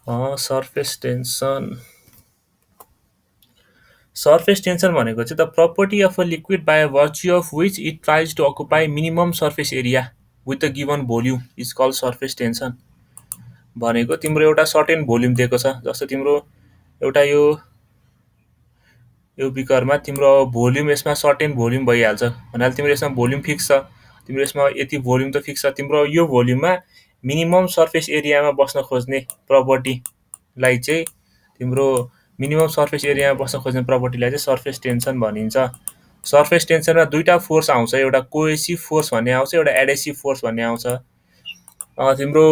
Surface tension surface tension भनेको चाहिँ the property of a liquid by virtue of which it tries to occupy minimum surface area with the given volume is called surface tension. भनेको तिम्रो एउटा certain volume दिएको छ, जस्तो तिम्रो एउटा यो बिकरमा तिम्रो भोल्युम यसमा सर्टेन भोल्युम भइहाल्छ भन्नाले तिम्रो यसमा भोल्युम फिक्स छ, तिम्रो यसमा यति भोल्युम त फिक्स छ, तिम्रो यो भोल्युममा मिनिमम सर्फेस एरियामा बस्न खोज्ने प्रपर्टीलाई चाहिँ तिम्रो मिनिमम सर्फेस एरियामा बस्न खोज्ने प्रपर्टीलाई चाहिँ सर्फेस टेन्सन भनिन्छ। सर्फेस टेन्सनमा दुईवटा फोर्स आउँछ, एउटा कोएसिभ फोर्स भन्ने आउँछ, एउटा एडेसिभ फोर्स भन्ने आउँछ। तिम्रो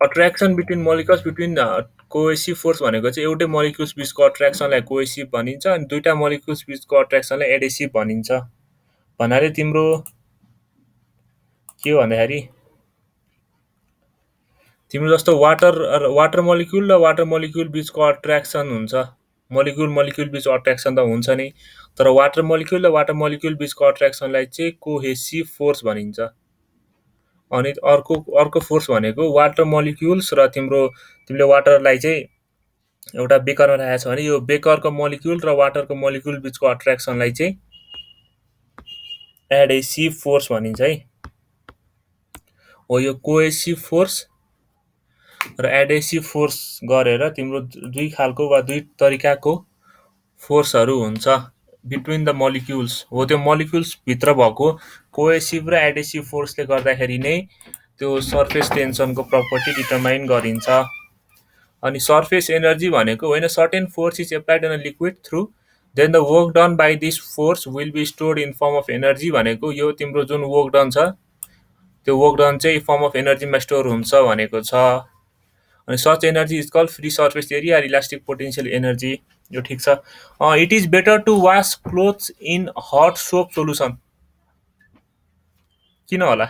attraction between molecules between cohesive force भनेको चाहिँ एउटै मोलिकुल्स बिचको अट्र्याक्सनलाई कोएसिभ भनिन्छ अनि दुईवटा मोलिकुल्स बिचको अट्र्याक्सनलाई एडेसिभ भनिन्छ। भन्नाले तिम्रो के हो भन्दाखेरि तिम्रो जस्तो वाटर मोलिक्युल र वाटर मोलिक्युल बिचको अट्र्याक्सन हुन्छ, मोलिक्युल मोलिक्युल बिच अट्र्याक्सन त हुन्छ नै, तर वाटर मोलिक्युल र वाटर मोलिक्युल बिचको अट्र्याक्सनलाई चाहिँ कोहेसिभ फोर्स भनिन्छ। अनि अर्को फोर्स भनेको वाटर मोलिक्युल्स र तिमीले वाटरलाई चाहिँ एउटा बेकरमा राखेको छ भने यो बेकरको मोलिक्युल र वाटरको मोलिक्युल बिचको अट्र्याक्सनलाई चाहिँ एडेसिभ फोर्स भनिन्छ है। हो यो कोहेसिभ फोर्स र एडेसिभ फोर्स गरेर तिम्रो दुई खालको वा दुई तरिकाको फोर्सहरू हुन्छ बिट्विन द मोलिक्युल्स। हो त्यो मोलिक्युल्स भित्र भएको कोहेसिभ र एडेसिभ फोर्सले गर्दाखेरि नै त्यो सर्फेस टेन्सनको प्रपर्टी डिटरमाइन गरिन्छ। अनि सर्फेस एनर्जी भनेको when a certain force is applied on a liquid through then the work done by this force will be stored in form of energy भनेको यो तिम्रो जुन वर्क डन छ त्यो work done चाहिँ फर्म अफ एनर्जीमा store हुन्छ भनेको छ। अनि such energy is called free surface area elastic potential energy. यो ठिक छ। It is better to wash clothes in hot soap solution. किन होला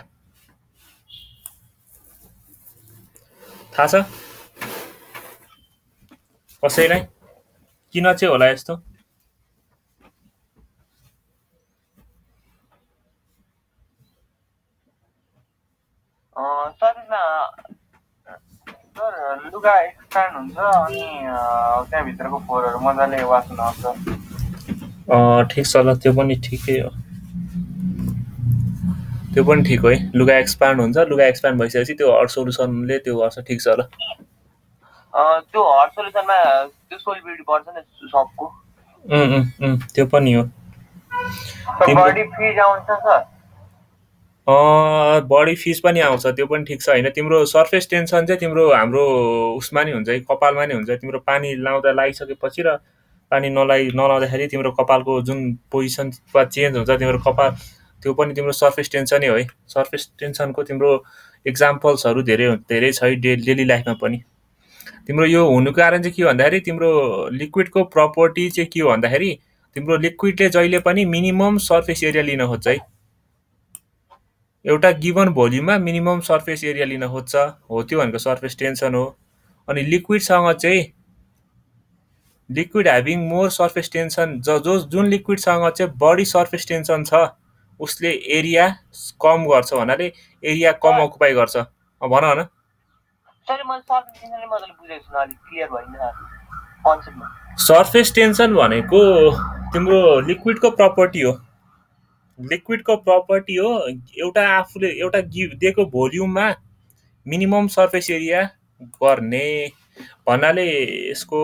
थाहा छ कसैलाई? किन चाहिँ होला यस्तो? सर यसमा सर लुगा एक्सप्यान्ड हुन्छ अनि त्यहाँभित्रको फोहोरहरू मजाले वास हुन आउँछ। ठिक छ ल, त्यो पनि ठिकै हो, त्यो पनि ठिक हो है। लुगा एक्सपान्ड हुन्छ, लुगा एक्सपान्ड भइसकेपछि त्यो हट सोल्युसनले त्यो गर्छ, ठिक छ ल। त्यो हट सोल्युसनमा त्यो सोलिबिलिटी बढ्छ नि सबको। त्यो पनि हो। बडी फिज आउँछ सर? बडी फिज पनि आउँछ, त्यो पनि ठिक छ होइन। तिम्रो सर्फेस टेन्सन चाहिँ तिम्रो हाम्रो उसमा नि हुन्छ है, कपालमा नि हुन्छ। तिम्रो पानी लाउँदा लागिसकेपछि र पानी नलाउँदाखेरि तिम्रो कपालको जुन पोजिसन वा चेन्ज हुन्छ तिम्रो कपाल, त्यो पनि तिम्रो सर्फेस टेन्सनै हो है। सर्फेस टेन्सनको तिम्रो इक्जाम्पल्सहरू धेरै धेरै छ है डेली लाइफमा पनि। तिम्रो यो हुनुको कारण चाहिँ के हो भन्दाखेरि तिम्रो लिक्विडको प्रपर्टी चाहिँ के हो भन्दाखेरि तिम्रो लिक्विडले जहिले पनि मिनिमम सर्फेस एरिया लिन खोज्छ है। एउटा गिभन भोल्युममा मिनिमम सर्फेस एरिया लिन खोज्छ, हो त्यो भनेको सर्फेस टेन्सन हो। अनि लिक्विडसँग चाहिँ liquid having more surface tension, जुन लिक्विडसँग चाहिँ बढी सर्फेस टेन्सन छ उसले एरिया कम गर्छ भन्नाले एरिया कम अकुपाई गर्छ। भन न सर मैले सर्फेस टेन्सनले मजाले बुझेको छु, अलिक क्लियर भएन कन्सेप्टमा। सर्फेस टेन्सन भनेको तिम्रो लिक्विडको प्रपर्टी हो, लिक्विडको प्रपर्टी हो। एउटा आफूले एउटा दिएको भोल्युममा मिनिमम सर्फेस एरिया गर्ने भन्नाले यसको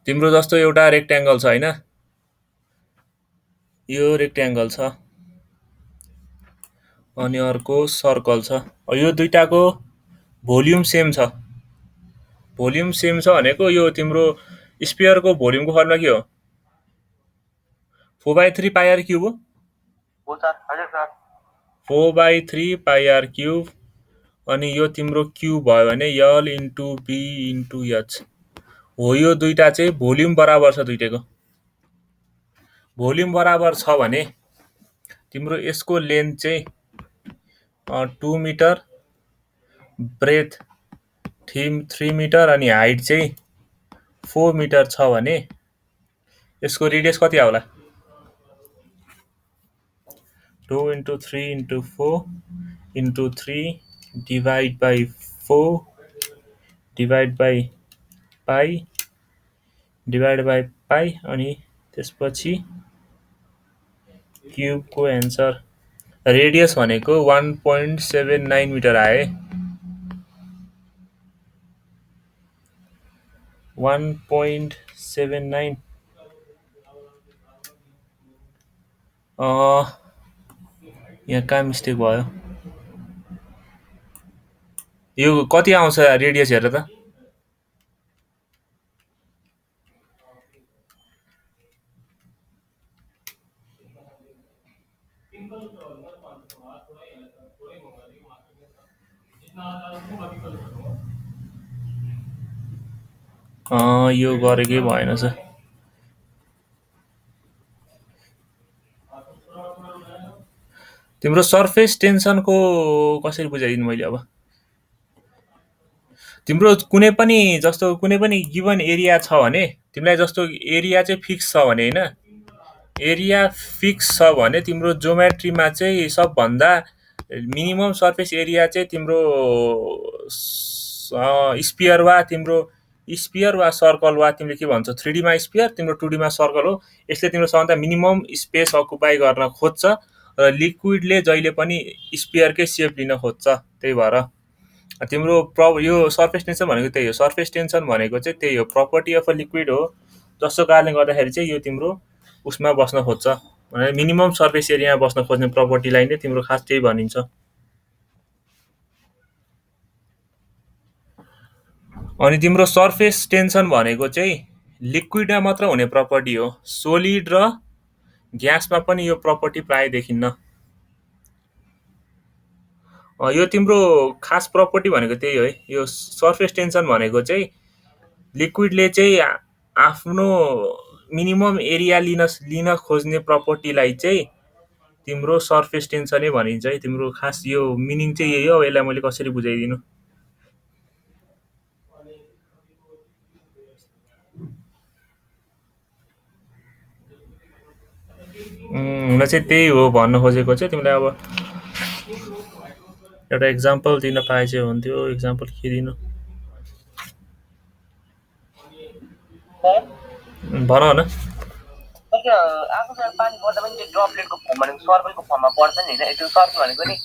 तिम्रो जस्तो एउटा रेक्ट्याङ्गल छ होइन, यो रेक्ट्याङ्गल छ अनि अर्को सर्कल छ। यो दुईटाको भोल्युम सेम छ। भोल्युम सेम छ भनेको यो तिम्रो स्पियरको भोल्युमको फर्मुला के हो? 4/3 पाइआर क्युब हो। हो सर, हजुर सर। 4/3 पाइआर क्युब अनि यो तिम्रो क्युब भयो भने यल इन्टु बी इन्टु एच हो। यो दुईटा चाहिँ भोल्युम बराबर छ दुईटैको। भोल्युम बराबर छ भने तिम्रो यसको लेन्थ चाहिँ 2 मिटर, ब्रेथ 3 मिटर अनि हाइट चाहिँ 4 मिटर छ भने यसको रेडियस कति होला? 2 into 3 into 4 into 3 divide by 4 divide by pi divide by pi अनि त्यसपछि क्युबको एन्सर रेडियस भनेको 1.79 मिटर आए 1.79 यहाँ कहाँ मिस्टेक भयो यो कति आउँछ रेडियस हेर त यो गरेकै भएन छ तिम्रो सर्फेस टेन्सनको कसरी बुझाइदिनु मैले अब तिम्रो कुनै पनि जस्तो कुनै पनि गिभन एरिया छ भने तिमीलाई जस्तो एरिया चाहिँ फिक्स छ भने हैन एरिया फिक्स छ भने तिम्रो ज्योमेट्रीमा चाहिँ सबभन्दा मिनिमम सर्फेस एरिया चाहिँ तिम्रो स्पियर वा तिम्रो स्पियर वा सर्कल वा तिमीले के भन्छौ 3D मा स्पियर तिम्रो 2D मा सर्कल हो यसले तिम्रो सबभन्दा मिनिमम स्पेस अकुपाई गर्न खोज्छ र लिक्विडले जहिले पनि स्पियरकै सेप लिन खोज्छ त्यही भएर तिम्रो यो सर्फेस टेन्सन भनेको त्यही हो सर्फेस टेन्सन भनेको चाहिँ त्यही हो प्रपर्टी अफ अ लिक्विड हो जसको कारणले गर्दाखेरि चाहिँ यो तिम्रो उसमा बस्न खोज्छ भने मिनिमम सर्फेस एरियामा बस्न खोज्ने प्रपर्टीलाई नै तिम्रो खास त्यही भनिन्छ अनि तिम्रो सर्फेस टेन्सन भनेको चाहिँ लिक्विडमा मात्र हुने प्रपर्टी हो सोलिड र ग्यासमा पनि यो प्रपर्टी प्राय देखिन्न यो तिम्रो खास प्रपर्टी भनेको त्यही हो है यो सर्फेस टेन्सन भनेको चाहिँ लिक्विडले चाहिँ आफ्नो मिनिमम एरिया लिन खोज्ने प्रपर्टीलाई चाहिँ तिम्रो सर्फेस टेन्सनै भनिन्छ है तिम्रो खास यो मिनिङ चाहिँ यही हो यसलाई मैले कसरी बुझाइदिनु हुन चाहिँ त्यही हो भन्न खोजेको चाहिँ तिमीलाई अब एउटा एक्जाम्पल दिन पाए चाहिँ हुन्थ्यो एक्जाम्पल के दिनु भन न आफूसँग पानी पर्दा पनि त्यो ड्रपलेटको फर्म भनेको सर्कलको फर्ममा पर्छ नि हैन त्यो सर्कल भनेको नि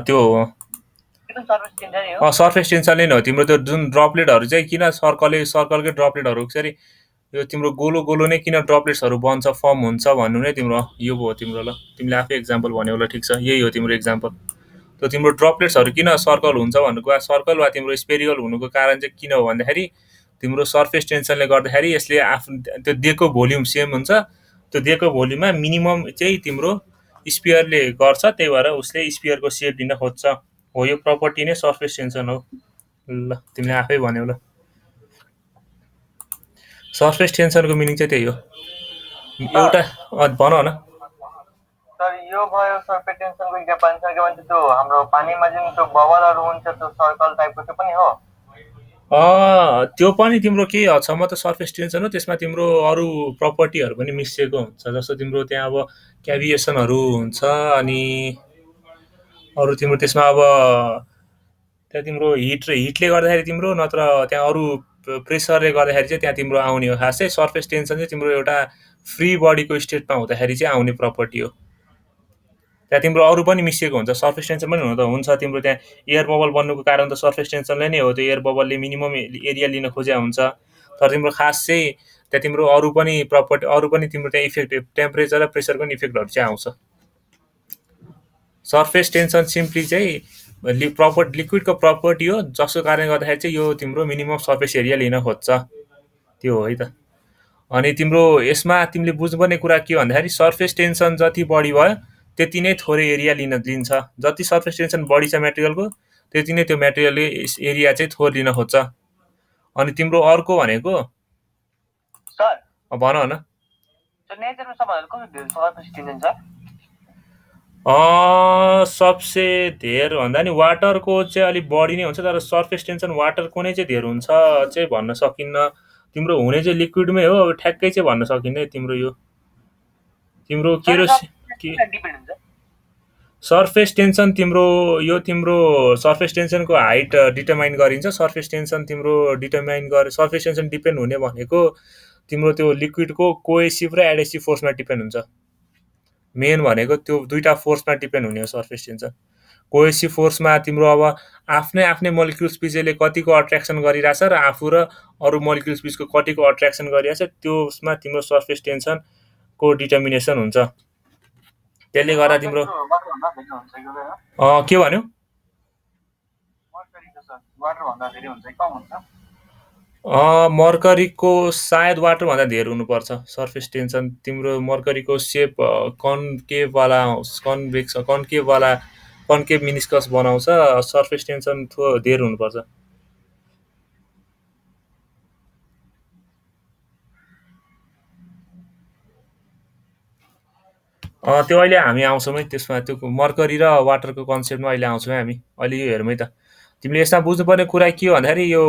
त्यो हो सर्फेस टेन्सनले नै हो तिम्रो त्यो जुन ड्रपलेटहरू चाहिँ किन सर्कलकै ड्रपलेटहरू कसरी यो तिम्रो गोलो गोलो नै किन ड्रपलेट्सहरू बन्छ फर्म हुन्छ भन्नु नै तिम्रो यो हो तिम्रो ल तिमीले आफै एक्जाम्पल भन्यौ ल ठिक छ यही हो तिम्रो एक्जाम्पल त्यो तिम्रो ड्रपलेट्सहरू किन सर्कल हुन्छ भन्नुको सर्कल वा तिम्रो स्पेरिकल हुनुको कारण चाहिँ किन हो भन्दाखेरि तिम्रो सर्फेस टेन्सनले गर्दाखेरि यसले आफ्नो त्यो दिएको भोल्युम सेम हुन्छ त्यो दिएको भोल्युममा मिनिमम चाहिँ तिम्रो स्पियरले गर्छ त्यही भएर उसले स्पियरको सेप लिन खोज्छ हो यो प्रपर्टी नै सर्फेस टेन्सन हो ल तिमीले आफै भन्यौ ल सर्फेस टेन्सनको मिनिङ चाहिँ त्यही हो एउटा भन न सर यो भयो सर्फेस टेन्सनको के भन्छ त्यो हाम्रो पानीमा जुन त्यो बबलहरू हुन्छ त्यो सर्कल टाइपको त्यो पनि हो त्यो पनि तिम्रो केही हदसम्म त सर्फेस टेन्सन हो त्यसमा तिम्रो अरू प्रपर्टीहरू पनि मिसिएको हुन्छ जस्तो तिम्रो त्यहाँ अब क्याभिएसनहरू हुन्छ अनि अरू तिम्रो त्यसमा अब त्यहाँ तिम्रो हिटले गर्दाखेरि तिम्रो नत्र त्यहाँ अरू प्रेसरले गर्दाखेरि चाहिँ त्यहाँ तिम्रो आउने हो खासै सर्फेस टेन्सन चाहिँ तिम्रो एउटा फ्री बडीको स्टेटमा हुँदाखेरि चाहिँ आउने प्रपर्टी हो त्यहाँ तिम्रो अरू पनि मिसिएको हुन्छ सर्फेस टेन्सन पनि हुन त हुन्छ तिम्रो त्यहाँ एयर बबल बन्नुको कारण त सर्फेस टेन्सनले नै हो त्यो एयर बबलले मिनिमम एरिया लिन खोजे हुन्छ तर तिम्रो खास चाहिँ त्यहाँ तिम्रो अरू पनि प्रपर्टी अरू पनि तिम्रो त्यहाँ इफेक्ट टेम्परेचर र प्रेसरको पनि इफेक्टहरू चाहिँ आउँछ सर्फेस टेन्सन सिम्पली चाहिँ लिक्विडको प्रपर्टी हो जसको कारणले गर्दाखेरि चाहिँ यो तिम्रो मिनिमम सर्फेस एरिया लिन खोज्छ त्यो हो है त अनि तिम्रो यसमा तिमीले बुझ्नुपर्ने कुरा के भन्दाखेरि सर्फेस टेन्सन जति बढी भयो त्यति नै थोरै एरिया लिन्छ जति सर्फेस टेन्सन बढी छ मेटेरियलको त्यति नै त्यो मेटेरियलले एरिया चाहिँ थोर लिन खोज्छ अनि तिम्रो अर्को भनेको भन न सबसे धेर भन्दा नि वाटरको चाहिँ अलिक बढी नै हुन्छ तर सर्फेस टेन्सन वाटरको नै चाहिँ धेर हुन्छ चाहिँ भन्न सकिन्न तिम्रो हुने चाहिँ लिक्विडमै हो अब ठ्याक्कै चाहिँ भन्न सकिन्न तिम्रो यो तिम्रो के सर रो के सबमा डिपेन्ड हुन्छ। सर्फेस टेन्सन तिम्रो सर्फेस टेन्सनको हाइट डिटरमाइन गरिन्छ। सर्फेस टेन्सन तिम्रो डिटरमाइन गरे सर्फेस टेन्सन डिपेन्ड हुने भनेको तिम्रो त्यो लिक्विडको कोएसिभ र एडेसिभ फोर्समा डिपेन्ड हुन्छ। मेन भनेको त्यो दुईटा फोर्समा डिपेन्ड हुने हो सर्फेस टेन्सन। कोएसिभ फोर्समा तिम्रो अब आफ्नै आफ्नै मोलिक्युल्स बिचले कतिको अट्र्याक्सन गरिरहेछ र आफू र अरू मोलिक्युल्स बिचको कतिको अट्र्याक्सन गरिरहेछ त्यसमा तिम्रो सर्फेस टेन्सनको डिटर्मिनेसन हुन्छ। त्यसले गर्दा तिम्रो वाटरभन्दा धेरै हुन्छ कि हुँदैन? के भन्यो? मर्करीको सर वाटरभन्दा धेरै हुन्छ कि कम हुन्छ? मर्करीको सायद वाटरभन्दा धेरै हुनुपर्छ सर्फेस टेन्सन। तिम्रो मर्करीको सेप कन्केभवाला कन्केभ मिनिस्कस बनाउँछ। सर्फेस टेन्सन धेरै हुनुपर्छ। त्यो अहिले हामी आउँछौँ है त्यसमा। त्यो मर्करी र वाटरको कन्सेप्टमा अहिले आउँछौँ है हामी। अहिले यो हेरौँ है त। तिमीले यसमा बुझ्नुपर्ने कुरा के हो भन्दाखेरि यो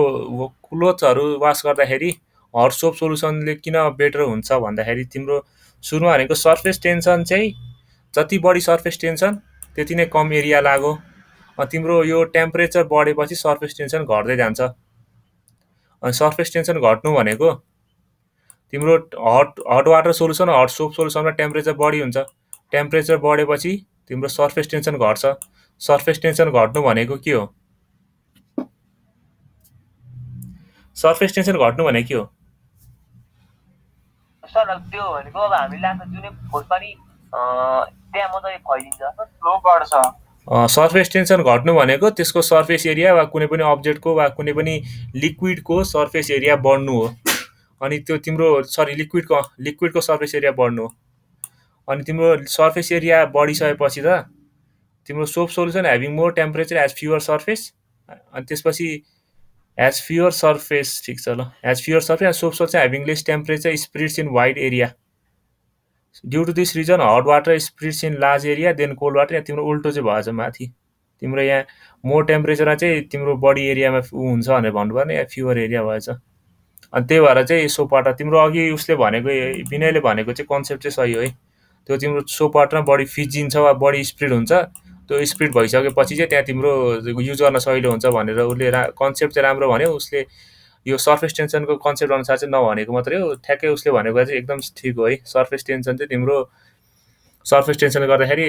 क्लोथ्सहरू वास गर्दाखेरि हट सोप सोल्युसनले किन बेटर हुन्छ भन्दाखेरि तिम्रो सुरुमा भनेको सर्फेस टेन्सन चाहिँ जति बढी सर्फेस टेन्सन त्यति नै कम एरिया लाग्यो। तिम्रो यो टेम्परेचर बढेपछि सर्फेस टेन्सन घट्दै जान्छ। अनि सर्फेस टेन्सन घट्नु भनेको तिम्रो hot water solution hot soap सोल्युसनमा टेम्परेचर बढी हुन्छ। टेम्परेचर बढेपछि तिम्रो सर्फेस टेन्सन घट्छ। सर्फेस टेन्सन घट्नु भनेको के हो? सर्फेस टेन्सन घट्नु भनेको के हो? सर अब त्यो भनेको अब हामीले आफ्नो जुनै फोर्स पनि त्यहाँ मात्रै फैलिन्छ, फ्लो बढ्छ। सर्फेस टेन्सन घट्नु भनेको त्यसको सर्फेस एरिया वा कुनै पनि अब्जेक्टको वा कुनै पनि लिक्विडको सर्फेस एरिया बढ्नु हो। अनि त्यो तिम्रो लिक्विडको सर्फेस एरिया बढ्नु हो। अनि तिम्रो सर्फेस एरिया बढिसकेपछि त तिम्रो soap solution having more temperature has fewer surface. अनि त्यसपछि एज फ्युवर सर्फेस, ठिक छ ल, as fewer surface and soap solution having less temperature spreads in wide area. Due to this reason hot water spreads in large area than cold water. यहाँ तिम्रो उल्टो चाहिँ भएछ माथि। तिम्रो यहाँ मोर टेम्परेचरमा चाहिँ तिम्रो बढी एरियामा हुन्छ भनेर भन्नुपर्ने, यहाँ फ्युवर एरिया भएछ। अनि त्यही भएर चाहिँ सोप वाटर तिम्रो अघि उसले भनेको विनयले भनेको चाहिँ कन्सेप्ट चाहिँ सही हो है। त्यो तिम्रो सोप वाटरमा बढी फिजिन्छ वा बढी स्पिड हुन्छ। त्यो स्पिड भइसकेपछि चाहिँ त्यहाँ तिम्रो युज गर्न सजिलो हुन्छ भनेर उसले कन्सेप्ट चाहिँ राम्रो भन्यो। उसले यो सर्फेस टेन्सनको कन्सेप्ट अनुसार चाहिँ नभनेको मात्रै हो। ठ्याक्कै उसले भनेको चाहिँ एकदम ठिक हो है। सर्फेस टेन्सन चाहिँ तिम्रो सर्फेस टेन्सनले गर्दाखेरि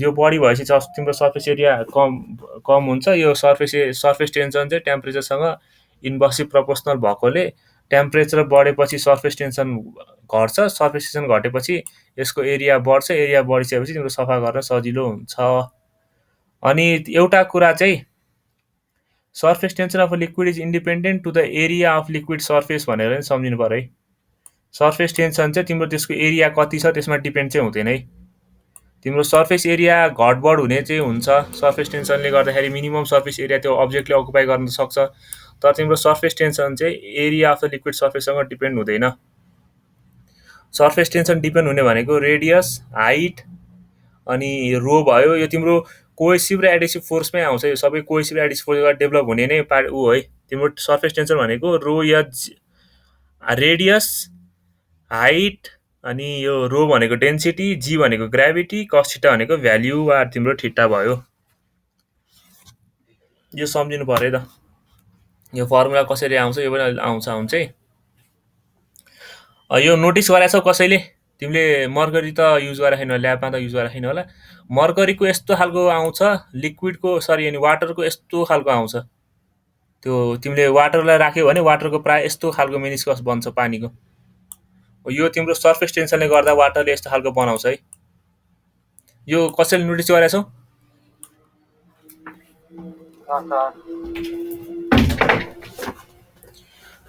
यो बढी भएपछि तिम्रो सर्फेस एरिया कम हुन्छ। यो सर्फेस टेन्सन चाहिँ टेम्परेचरसँग इन्भर्सली प्रपोर्सनल भएकोले टेम्परेचर बढेपछि सर्फेस टेन्सन घट्छ। सर्फेस टेन्सन घटेपछि यसको एरिया बढ्छ। एरिया बढिसकेपछि तिम्रो सफा गर्न सजिलो हुन्छ। अनि एउटा कुरा चाहिँ surface tension of liquid is independent to the area of liquid surface भनेर पनि सम्झिनु पर्यो है। सर्फेस टेन्सन चाहिँ तिम्रो त्यसको एरिया कति छ त्यसमा डिपेन्ड चाहिँ हुँदैन है। तिम्रो सर्फेस एरिया घटबढ हुने चाहिँ हुन्छ। सर्फेस टेन्सनले गर्दाखेरि मिनिमम सर्फेस एरिया त्यो अब्जेक्टले अकुपाई गर्न सक्छ। तर तिम्रो सर्फेस टेन्सन चाहिँ एरिया अफ द लिक्विड सर्फेससँग डिपेन्ड हुँदैन। सर्फेस टेन्सन डिपेन्ड हुने भनेको रेडियस, हाइट अनि रो भयो। यो तिम्रो कोएसिभ र एडेसिभ फोर्समै आउँछ। यो सबै कोएसिभ एडेसिभ फोर्सबाट डेभलप हुने नै ऊ है। तिम्रो सर्फेस टेन्सन भनेको रो या रेडियस, हाइट अनि यो रो भनेको डेन्सिटी, जी भनेको ग्राभिटी, कस थिटा भनेको भ्याल्यु वा तिम्रो थिटा भयो। यो सम्झिनु पर्यो है त। यो फर्मुला कसरी आउँछ यो पनि आउँछ। यो नोटिस गरेको छौ कसैले? तिमीले मर्करी त युज गरेको छैन, ल्याबमा त युज गरेको छैन होला। मर्करीको यस्तो खालको आउँछ, लिक्विडको अनि वाटरको यस्तो खालको आउँछ। त्यो तिमीले वाटरलाई राख्यौ भने वाटरको प्राय यस्तो खालको मेनिस्कस बन्छ पानीको। यो तिम्रो सर्फेस टेन्सनले गर्दा वाटरले यस्तो खालको बनाउँछ है। यो कसैले नोटिस गरेको छौ?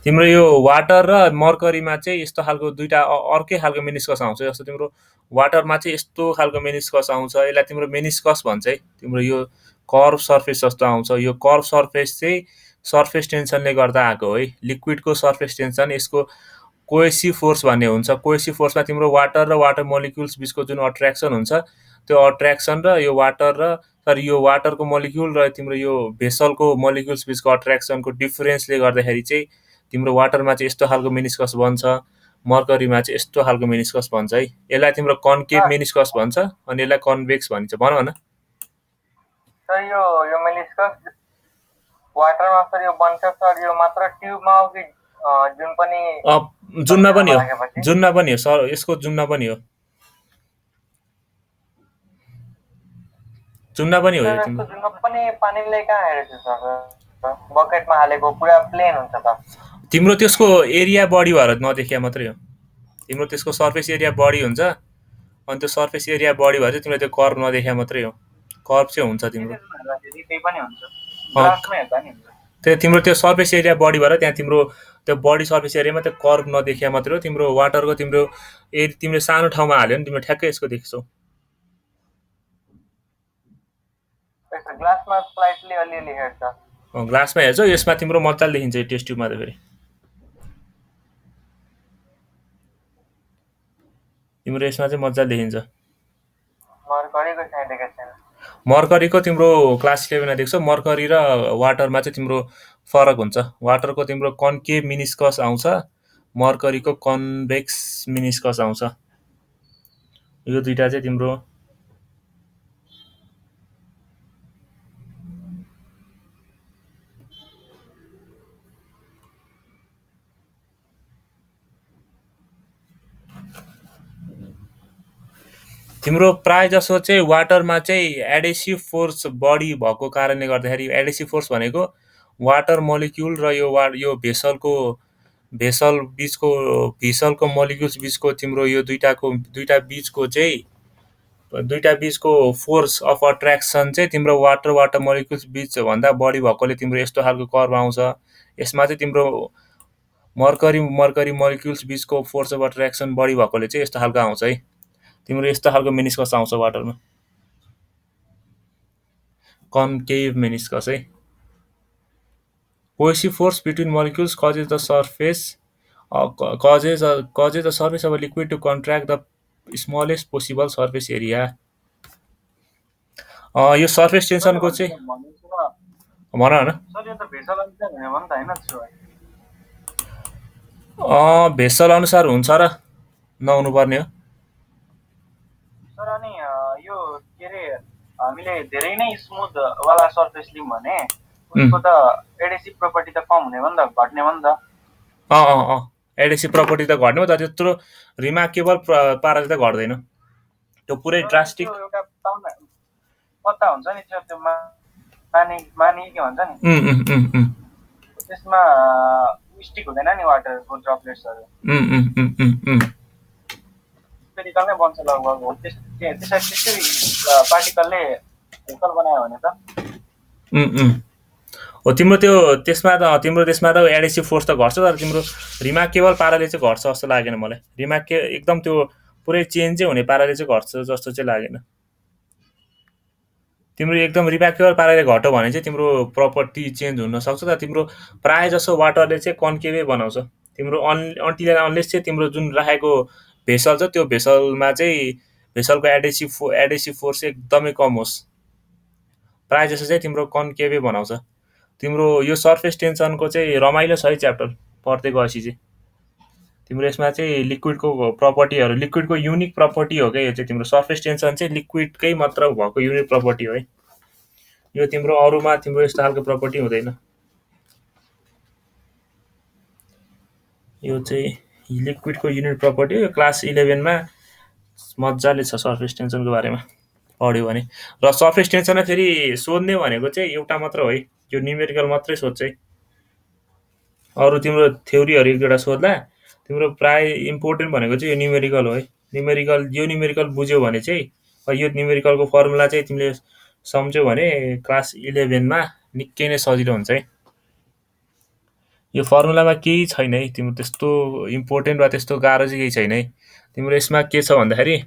तिम्रो यो वाटर र मर्करीमा चाहिँ यस्तो खालको दुईटा अर्कै खालको मेनिस्कस आउँछ। जस्तो तिम्रो वाटरमा चाहिँ यस्तो खालको मेनिस्कस आउँछ। यसलाई तिम्रो मेनिस्कस भन्छ है। तिम्रो यो कर्भ सर्फेस जस्तो आउँछ। यो कर्भ सर्फेस चाहिँ सर्फेस टेन्सनले गर्दा आएको है। लिक्विडको सर्फेस टेन्सन यसको कोएसिभ फोर्स भन्ने हुन्छ। कोएसिभ फोर्समा तिम्रो वाटर र वाटर मोलिक्युल्स बिचको जुन अट्र्याक्सन हुन्छ त्यो अट्र्याक्सन र यो वाटरको मोलिक्युल र तिम्रो यो भेसलको मोलिक्युल्स बिचको अट्र्याक्सनको डिफरेन्सले गर्दाखेरि चाहिँ तिम्रो वाटरमा चाहिँ यस्तो खालको मेनिस्कस बन्छ। मर्करीमा चाहिँ यस्तो खालको मेनिस्कस भन्छ है। यसलाई तिम्रो कन्केभ सर मेनिस्कस भन्छ अनि यसलाई कन्भेक्स भनिन्छ। भन न। सर यो मेनिस्कस वाटरमा सर यो बन्छ सर, यो मात्र ट्युबमा हो कि जुन पनि जुनमा पनि हो, राखेपछि जुनमा पनि हो सर, यसको जुनमा पनि हो, जुनमा पनि हो यो सर यस्तो तिम्रो। जुनमा पनि पानीले कहाँ हेरेको सर, बकेटमा हालेको पुरा प्लेन हुन्छ त। तिम्रो त्यसको एरिया बढी भएर नदेखिया मात्रै हो। तिम्रो त्यसको सर्फेस एरिया बढी हुन्छ अनि त्यो सर्फेस एरिया बढी भएर चाहिँ तिमीले त्यो कर्भ नदेखिया मात्रै हो। कर्भ चाहिँ हुन्छ तिम्रो। त्यही पनि हुन्छ, ग्लासमा हेर्दा नि हुन्छ। त्यो तिम्रो त्यो सर्फेस एरिया बढी भएर त्यहाँ तिम्रो त्यो बडी सर्फेस एरियामा त्यो कर्भ नदेखिया मात्रै हो। तिम्रो वाटरको तिम्रो तिमीले सानो ठाउँमा हाल्यो भने तिम्रो ठ्याक्कै यसको देख्छौ। ग्लासमा स्लाइटली अलिअलि हेर्छ। ग्लासमा हेर्छौ, यसमा तिम्रो मजाले देखिन्छ टेस्ट ट्युबमा त फेरि तिम्रो यसमा चाहिँ मजाले देखिन्छ। मर्करीको चाहिँ देखेको छैन। मर्करीको तिम्रो क्लास 11मा देख्छौ। मर्करी र वाटरमा चाहिँ तिम्रो फरक हुन्छ। वाटरको तिम्रो कन्केभ मिनिस्कस आउँछ, मर्करीको कन्भेक्स मिनिस्कस आउँछ। यो दुईटा चाहिँ तिम्रो तिम्रो प्राय जसो चाहिँ वाटरमा चाहिँ एडेसिभ फोर्स बढी भएको कारणले गर्दाखेरि, एडेसिभ फोर्स भनेको वाटर मोलिक्युल र यो भेसल बिचको मोलिक्युल्स बिचको तिम्रो यो दुईटा बिचको फोर्स अफ अट्र्याक्सन चाहिँ तिम्रो वाटर मोलिक्युल्स बिच भन्दा बढी भएकोले तिम्रो यस्तो खालको कर्भ आउँछ। यसमा चाहिँ तिम्रो मर्करी मोलिक्युल्स बिचको फोर्स अफ अट्र्याक्सन बढी भएकोले चाहिँ यस्तो खालको आउँछ है। तिम्रो यस्तो खालको मेनिस्कस आउँछ वाटरमा, कन्केभ मेनिस्कस है। Cohesive force between molecules causes the surface of a liquid to contract the smallest possible surface area। यो सर्फेस टेन्सनको चाहिँ भन न। सर यो त भेसल अनुसार हुने भयो नि त हैन सर? भेसल अनुसार हुन्छ र नहुनु पर्ने हो। सर अनि यो के अरे हामीले धेरै नै स्मुथ वाला सर्फेस लियौँ भने उसको त एडेसिभ प्रोपर्टी त कम हुने भयो नि त, घट्ने भयो नि त। एडेसिभ प्रपर्टी त घट्ने हो, तर त्यत्रो रिमार्केबल पाराले त घट्दैन। त्यो पुरै ड्रास्टिक एउटा पत्ता हुन्छ नि त्यो मानी के भन्छ नि, त्यसमा स्टिक हुँदैन नि वाटरको ड्रपलेट्सहरू, स्पेरिकल नै बन्छ लगभग हो। त्यसरी पार्टिकलले भेसल बनायो भने त हो तिम्रो त्यसमा त एडेसिभ फोर्स त घट्छ, तर तिम्रो रिमार्केबल पाराले चाहिँ घट्छ जस्तो लागेन मलाई। एकदम त्यो पुरै चेन्ज चाहिँ हुने पाराले चाहिँ घट्छ जस्तो चाहिँ लागेन। तिम्रो एकदम रिमार्केबल पाराले घट्यो भने चाहिँ तिम्रो प्रपर्टी चेन्ज हुन सक्छ, तर तिम्रो प्राय जसो वाटरले चाहिँ कन्केभै बनाउँछ। तिम्रो अनटिल अनलेस चाहिँ तिम्रो जुन राखेको भेसल छ त्यो भेसलमा चाहिँ भेसलको एडेसिभ फोर्स एकदमै कम होस्, प्राय जसो चाहिँ तिम्रो कन्केभै बनाउँछ। तिम्रो यो सर्फेस टेन्सनको चाहिँ रमाइलो छ है च्याप्टर पढ्दै गएपछि चाहिँ। तिम्रो यसमा चाहिँ लिक्विडको प्रपर्टीहरू, लिक्विडको युनिक प्रपर्टी हो क्या यो चाहिँ। तिम्रो सर्फेस टेन्सन चाहिँ लिक्विडकै मात्र भएको युनिक प्रपर्टी हो है। यो तिम्रो अरूमा तिम्रो यस्तो खालको प्रपर्टी हुँदैन। यो चाहिँ लिक्विडको युनिट प्रपर्टी हो। यो क्लास 11मा मजाले छ सर्फेस टेन्सनको बारेमा पढ्यो भने। र सर्फेस टेन्सनमा फेरि सोध्ने भनेको चाहिँ एउटा मात्र हो है, यो न्युमेरिकल मात्रै सोध्छ है। अरू तिम्रो थ्योरीहरू एक दुईवटा सोध्ला, तिम्रो प्राय इम्पोर्टेन्ट भनेको चाहिँ यो न्युमेरिकल हो है। न्युमेरिकल बुझ्यौ भने चाहिँ यो न्युमेरिकलको फर्मुला चाहिँ तिमीले सम्झ्यौ भने क्लास 11मा निकै नै सजिलो हुन्छ है। यो फर्मुलामा केही छैन है, तिम्रो त्यस्तो इम्पोर्टेन्ट वा त्यस्तो गाह्रो चाहिँ केही छैन है। तिम्रो यसमा के छ भन्दाखेरि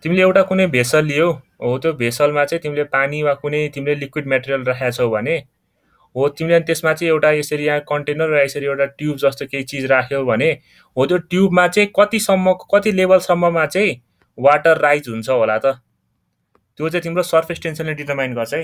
तिमीले एउटा कुनै भेसल लियौ हो, त्यो भेसलमा चाहिँ तिमीले पानी वा कुनै तिमीले लिक्विड मेटेरियल राखेका छौ भने हो, तिमीले त्यसमा चाहिँ एउटा यसरी यहाँ कन्टेनर वा यसरी एउटा ट्युब जस्तो केही चिज राख्यौ भने हो, त्यो ट्युबमा चाहिँ कति लेभलसम्ममा चाहिँ वाटर राइज हुन्छ होला त, त्यो चाहिँ तिम्रो सर्फेस टेन्सनले डिटर्माइन गर्छ है।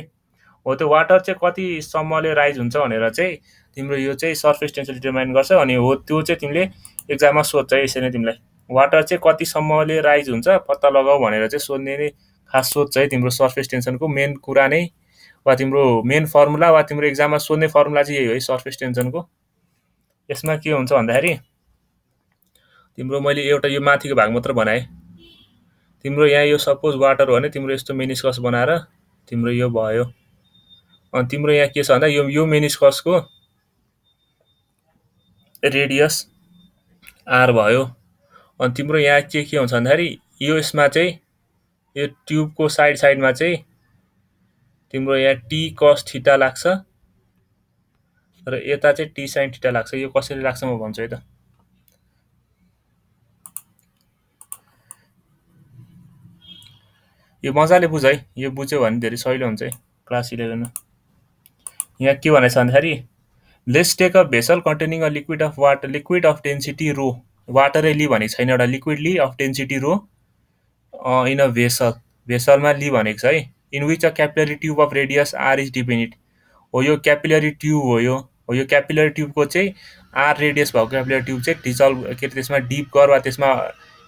हो त्यो वाटर चाहिँ कतिसम्मले राइज हुन्छ भनेर चाहिँ तिम्रो यो चाहिँ सर्फेस टेन्सन डिटर्माइन गर्छ। अनि हो त्यो चाहिँ तिमीले एक्जाममा सोध्छ यसरी नै तिमीलाई वाटर चाहिँ कतिसम्मले राइज हुन्छ पत्ता लगाऊ भनेर चाहिँ सोध्ने नै खास सोध चाहिँ तिम्रो सर्फेस टेन्सनको मेन कुरा नै वा तिम्रो मेन फर्मुला वा तिम्रो एक्जाममा सोध्ने फर्मुला चाहिँ यही हो है सर्फेस टेन्सनको। यसमा के हुन्छ भन्दाखेरि तिम्रो मैले एउटा यो माथिको भाग मात्र बनाएँ। तिम्रो यहाँ यो सपोज वाटर हो भने तिम्रो यस्तो मेनिस्कस बनाएर तिम्रो यो भयो। अनि तिम्रो यहाँ के छ भन्दा यो मेनिस्कसको रेडियस आर भयो। अनि तिम्रो यहाँ के हुन्छ भन्दाखेरि यो यसमा चाहिँ यो ट्युबको साइडमा चाहिँ तिम्रो यहाँ टी कस थीटा लाग्छ र यता चाहिँ टी साइन थीटा लाग्छ। यो कसरी लाग्छ म भन्छु है त। यो मजाले बुझ है, यो बुझ्यो भने धेरै सजिलो हुन्छ है क्लास 11 मा। यहाँ के भनेछ भन्दाखेरि let's take a vessel containing a liquid of density rho. वाटरै लि भनेको छैन, एउटा लिक्विड लि of density rho in a भेसलमा लि भनेको छ है। In which a capillary tube of radius R is depended. हो यो क्यापिलरी ट्युब हो यो क्यापिलरी ट्युबको चाहिँ आर रेडियस भएको क्यापिलरी ट्युब चाहिँ डिजल्भ के अरे त्यसमा डिप गर वा त्यसमा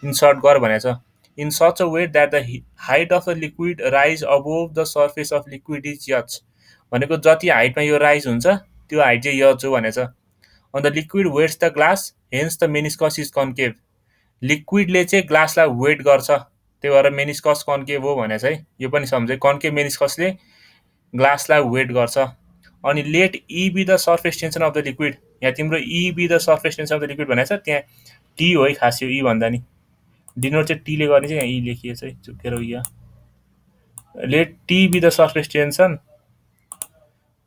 इन्सर्ट गर भनेको छ। In such a way that the height of the liquid rise above the surface of liquid is h. भनेको जति हाइटमा यो राइज हुन्छ त्यो हाइट चाहिँ यच हो भनेछ। And the liquid wets the glass hence the meniscus is concave. लिक्विडले चाहिँ ग्लासलाई वेट गर्छ त्यही भएर मेनिस्कस कन्केभ हो भनेछ है। यो पनि सम्झै, कन्केभ मेनिस्कसले ग्लासलाई वेट गर्छ। अनि let E be the surface tension of the liquid. यहाँ तिम्रो E be the surface tension of the liquid भनेको छ, त्यहाँ टी हो है खास यो ई भन्दा नि डिनोट चाहिँ टीले गर्ने चाहिँ यहाँ ई लेखिएको छ है चुकेर यहाँ। Let T be the surface tension,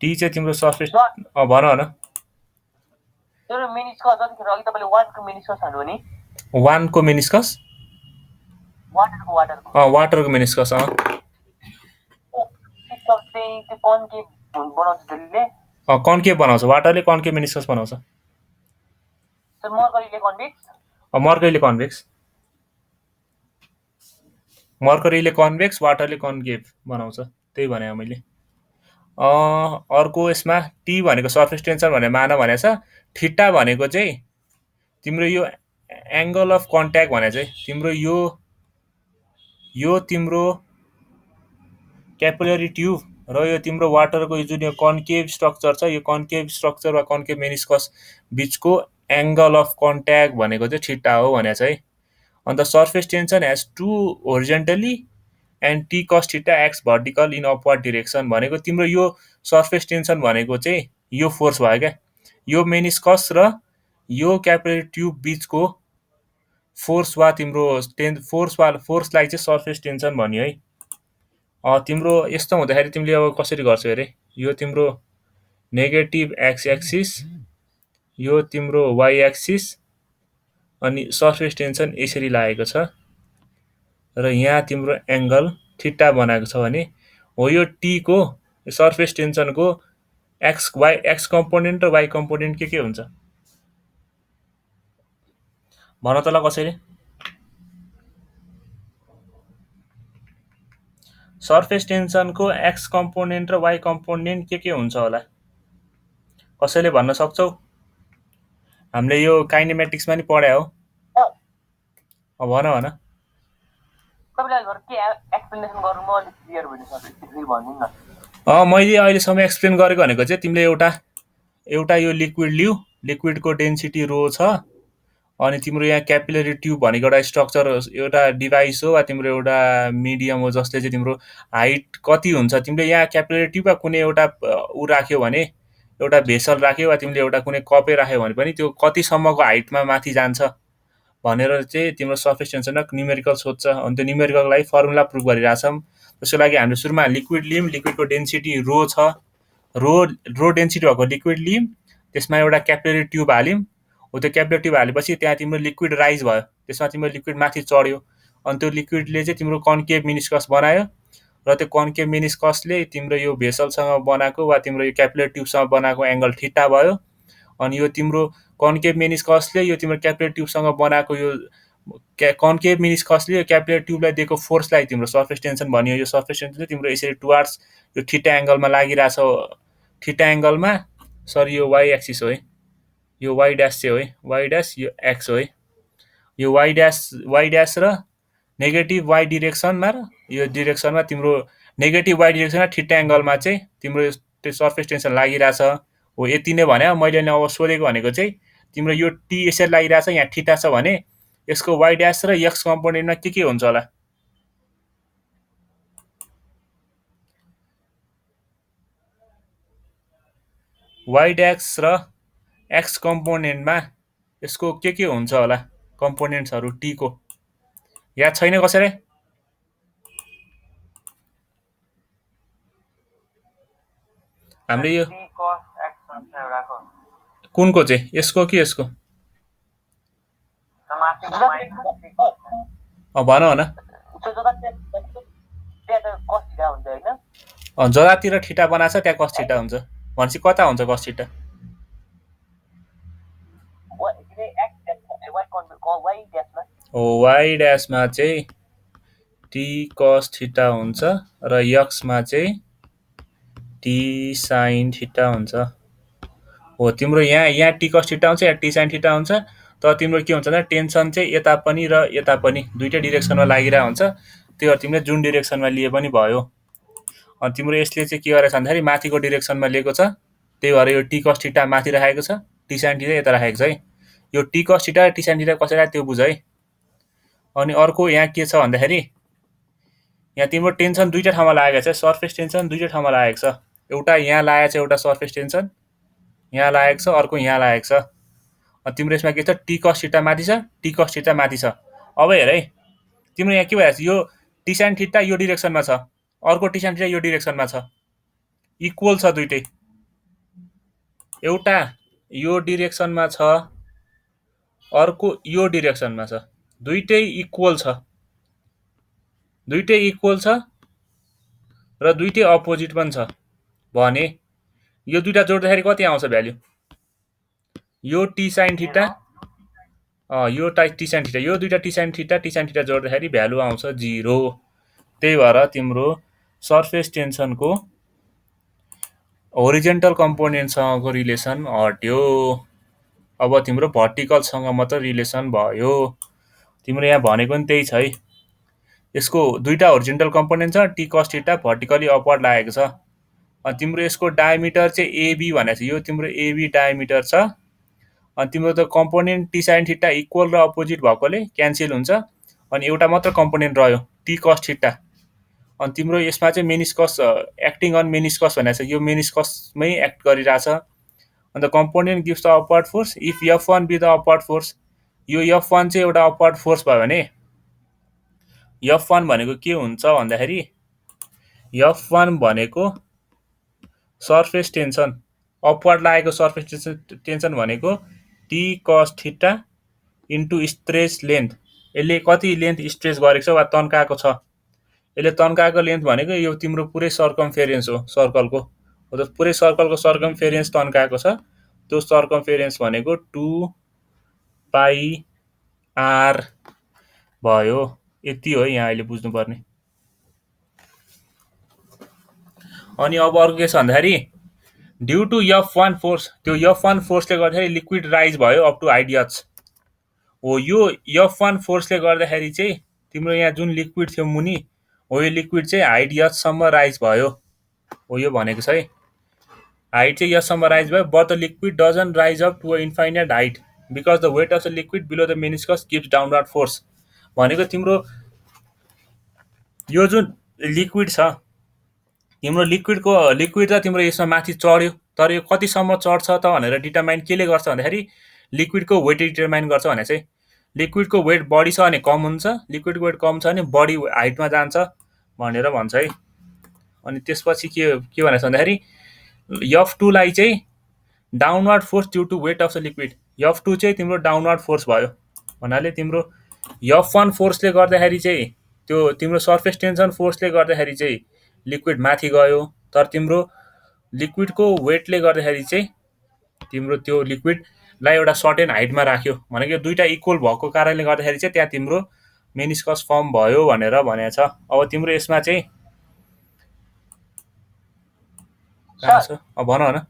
T चाहिँ तिम्रो सर्फेस भन न त्यो मेनिस्कस जतिखेर अघि तपाईँले वाटरको मेनिस्कस भन्नुभयो नि, वानको मेनिस्कस वाटरको मेनिस्कस कन्केभ बनाउँछ। वाटरले कन्केभ मेनिस्कस बनाउँछ। मर्करीले कन्भेक्स वाटरले कन्केभ बनाउँछ, त्यही भने मैले। अर्को यसमा टी भनेको सर्फेस टेन्सन भनेर मान भनेको छ। थीटा भनेको चाहिँ तिम्रो यो एङ्गल अफ कन्ट्याक्ट भने चाहिँ तिम्रो यो तिम्रो क्यापिलरी ट्युब र यो तिम्रो वाटरको जुन यो कन्केभ स्ट्रक्चर छ, यो कन्केभ स्ट्रक्चर वा कन्केभ मेनिस्कस बिचको एङ्गल अफ कन्ट्याक्ट भनेको चाहिँ थीटा हो भनेको छ है। And surface tension has to horizontally and T cos theta X vertical in upward direction. भनेको तिम्रो यो सर्फेस टेन्सन भनेको चाहिँ यो फोर्स भयो क्या, यो मेनिस्कस र यो क्यापिलरी ट्युब बिचको फोर्स वा तिम्रो फोर्सलाई चाहिँ सर्फेस टेन्सन भन्यो है। तिम्रो यस्तो हुँदाखेरि तिमीले अब कसरी गर्छौ अरे, यो तिम्रो नेगेटिभ एक्स एक्सिस, यो तिम्रो वाइ एक्सिस, अनि सर्फेस टेन्सन यसरी लागेको छ र यहाँ तिम्रो एङ्गल थीटा बनाएको छ भने हो यो टी को सर्फेस टेन्सनको एक्स कम्पोनेन्ट र वाइ कम्पोनेन्ट के हुन्छ भन त ल कसरी। सर्फेस टेन्सनको एक्स कम्पोनेन्ट र वाइ कम्पोनेन्ट के हुन्छ होला, कसैले भन्न सक्छौ? हामीले यो काइनेमेटिक्समा नि पढ्या हो। भन भन मैले अहिलेसम्म एक्सप्लेन गरेको भनेको चाहिँ तिमीले एउटा यो लिक्विड लिऊ, लिक्विडको डेन्सिटी रो छ, अनि तिम्रो यहाँ क्यापिलरी ट्युब भनेको एउटा स्ट्रक्चर एउटा डिभाइस हो वा तिम्रो एउटा मिडियम हो जसले चाहिँ तिम्रो हाइट कति हुन्छ तिमीले यहाँ क्यापिलरी ट्युब वा कुनै एउटा ऊ राख्यो भने एउटा भेसल राख्यो वा तिमीले एउटा कुनै कपे राख्यो भने पनि त्यो कतिसम्मको हाइटमा माथि जान्छ भनेर चाहिँ तिम्रो सर्फेस टेन्सन न्युमेरिकल सोध्छ। अनि त्यो न्युमेरिकलको लागि फर्मुला प्रुभ गरिरहेछौँ। त्यसको लागि हामीले सुरुमा लिक्विड लियौँ, लिक्विडको डेन्सिटी रो छ, रो डेन्सिटी भएको लिक्विड लियौँ, त्यसमा एउटा क्यापिलरी ट्युब हाल्यौँ। हो त्यो क्यापिलरी ट्युब हालेपछि त्यहाँ तिम्रो लिक्विड राइज भयो, त्यसमा तिम्रो लिक्विड माथि चढ्यो, अनि त्यो लिक्विडले चाहिँ तिम्रो कन्केभ मेनिस्कस बनायो र त्यो कन्केभ मेनिस्कसले तिम्रो यो भेसलसँग बनाएको वा तिम्रो यो क्यापिलरी ट्युबसँग बनाएको एङ्गल थीटा भयो। अनि यो तिम्रो कन्केभ मेनिस्कसले यो तिम्रो क्यापिलरी ट्युबसँग बनाएको यो कन्केभ मेनिस्कसले क्यापिलरी ट्युबलाई दिएको फोर्सलाई तिम्रो सर्फेस टेन्सन भनियो। यो सर्फेस टेन्सन चाहिँ तिम्रो यसरी टुवार्ड्स यो थीटा एङ्गलमा लागिरहेछ, थीटा एङ्गलमा, सरी यो वाइ एक्सिस हो है, यो वाइ ड्यास चाहिँ हो है, वाइ ड्यास यो एक्स हो है, यो वाइ ड्यास र नेगेटिभ वाइ डिरेक्सनमा र यो डिरेक्सनमा तिम्रो नेगेटिभ वाइ डिरेक्सनमा थीटा एङ्गलमा चाहिँ तिम्रो त्यो सर्फेस टेन्सन लागिरहेछ हो। यति नै भने मैले अब सोधेको भनेको चाहिँ तिम्रो यो टी यसरी लागिरहेछ, यहाँ थीटा छ भने यसको वाइ ड्यास र एक्स कम्पोनेन्टमा के हुन्छ होला? वाइ ड्यास र एक्स कम्पोनेन्टमा यसको के हुन्छ होला कम्पोनेन्ट्सहरू टीको? याद छैन कसैलाई? हामीले यो कुनको चाहिँ, यसको कि यसको? भन न। जतातिर थीटा बनाएको छ त्यहाँ कस थीटा हुन्छ भनेपछि कता हुन्छ कस थीटा? वाइ ड्यासमा चाहिँ टी कस थीटा हुन्छ र एक्समा चाहिँ टी साइन थीटा हुन्छ हो। तिम्रो यहाँ टी कस थीटा हुन्छ, यहाँ टी साइन थीटा हुन्छ। तर तिम्रो के हुन्छ भने टेन्सन चाहिँ यता पनि र यता पनि दुईटै डिरेक्सनमा लागिरहेको हुन्छ। त्यही भएर तिमीले जुन डिरेक्सनमा लिए पनि भयो। अनि तिम्रो यसले चाहिँ के गरेछ भन्दाखेरि माथिको डिरेक्सनमा लिएको छ, त्यही भएर यो टी कस थीटा माथि राखेको छ, टी साइन थीटा यता राखेको छ है। यो टी कस थीटा र टी साइन थीटा कसरी त्यो बुझ है। अनि अर्को यहाँ के छ भन्दाखेरि यहाँ तिम्रो टेन्सन दुईटा ठाउँमा लागेको छ, सर्फेस टेन्सन दुईटा ठाउँमा लागेको छ। एउटा यहाँ लागेको छ, एउटा सर्फेस टेन्सन यहाँ लागेको छ, अर्को यहाँ लागेको छ। अनि तिम्रो यसमा के छ, टी कस थीटा माथि छ, टी कस थीटा माथि छ। अब हेर है, तिम्रो यहाँ के भइरहेको छ, यो टी साइन थीटा यो डिरेक्सनमा छ, अर्को टी साइन थीटा यो डिरेक्सनमा छ, इक्वल छ दुईटै। एउटा यो डिरेक्सनमा छ, अर्को यो डिरेक्सनमा छ, दुईटै इक्वल छ, दुईटै इक्वल छ र दुईटै अपोजिट पनि छ भने यो दुईटा जोड्दाखेरि कति आउँछ भ्याल्यु? यो टी साइन थीटा यो टी साइन थीटा, यो दुईटा टी साइन थीटा जोड्दाखेरि भ्यालु आउँछ 0। त्यही भएर तिम्रो सर्फेस टेन्सनको होरिजेन्टल कम्पोनेन्टसँगको रिलेसन हट्यो। अब तिम्रो भर्टिकलसँग मात्र रिलेसन भयो। तिम्रो यहाँ भनेको पनि त्यही छ है। यसको दुईटा होरिजेन्टल कम्पोनेन्ट छ, T cos theta vertically upward लागेको छ। अनि तिम्रो यसको डायमिटर चाहिँ एबी भनेको छ, यो तिम्रो एबी डायमिटर छ। अनि तिम्रो त component T sine theta equal र अपोजिट भएकोले क्यान्सल हुन्छ। अनि एउटा मात्र कम्पोनेन्ट रह्यो, टी कस थीटा। अनि तिम्रो यसमा चाहिँ मेनिस्कस एक्टिङ अन मेनिस्कस भनेको छ, यो मेनिस्कसमै एक्ट गरिरहेछ। And component gives the upward force if F1 be the upward force. यो F1 चाहिँ एउटा अपवर्ड फोर्स भयो भने F1 भनेको के हुन्छ भन्दाखेरि F1 भनेको सर्फेस टेन्सन, अपवर्ड लागेको सर्फेस टेन्सन भनेको T cos theta into stretch length. यसले कति लेन्थ स्ट्रेच गरेको छ वा तन्काएको छ, यसले तन्काएको लेन्थ भनेको यो तिम्रो पुरै सर्कमफेरेन्स हो, सर्कलको हो, त पुरै सर्कलको सर्कमफेरेन्स तन्काएको छ। त्यो सर्कमफेरेन्स भनेको 2 पाई आर भयो। यति हो यहाँ अहिले बुझ्नुपर्ने। अनि अब अर्को के छ भन्दाखेरि ड्यु टु F1 फोर्स, त्यो F1 फोर्सले गर्दाखेरि लिक्विड राइज भयो अप टु हाइट h हो। यो F1 फोर्सले गर्दाखेरि चाहिँ तिम्रो यहाँ जुन लिक्विड थियो मुनि हो, यो लिक्विड चाहिँ हाइट h सम्म राइज भयो हो, यो भनेको छ है। हाइट चाहिँ यससम्म राइज भयो, but the liquid doesn't rise up to a infinite height because the weight of the liquid below the meniscus gives downward force. भनेको तिम्रो यो जुन लिक्विड छ, तिम्रो लिक्विड त तिम्रो यसमा माथि चढ्यो, तर यो कतिसम्म चढ्छ त भनेर डिटरमाइन केले गर्छ भन्दाखेरि लिक्विडको वेट डिटरमाइन गर्छ भने चाहिँ लिक्विडको वेट बढी छ भने कम हुन्छ, लिक्विडको वेट कम छ भने बढी हाइटमा जान्छ भनेर भन्छ है। अनि त्यसपछि के भनेछ भन्दाखेरि F2 लाई चाहिँ downward force due to weight of the liquid, F2 चाहिँ तिम्रो डाउनवर्ड फोर्स भयो भन्नाले तिम्रो F1 फोर्सले गर्दाखेरि चाहिँ त्यो तिम्रो सर्फेस टेन्सन फोर्सले गर्दाखेरि चाहिँ लिक्विड माथि गयो, तर तिम्रो लिक्विडको वेटले गर्दाखेरि चाहिँ तिम्रो त्यो लिक्विड लाई एउटा सर्टेन हाइटमा राख्यो भनेको दुईटा इक्वल भएको कारणले गर्दाखेरि चाहिँ त्यहाँ तिम्रो मेनिस्कस फर्म भयो भनेर भनेको छ। अब तिम्रो यसमा चाहिँ कहाँ छ भन न।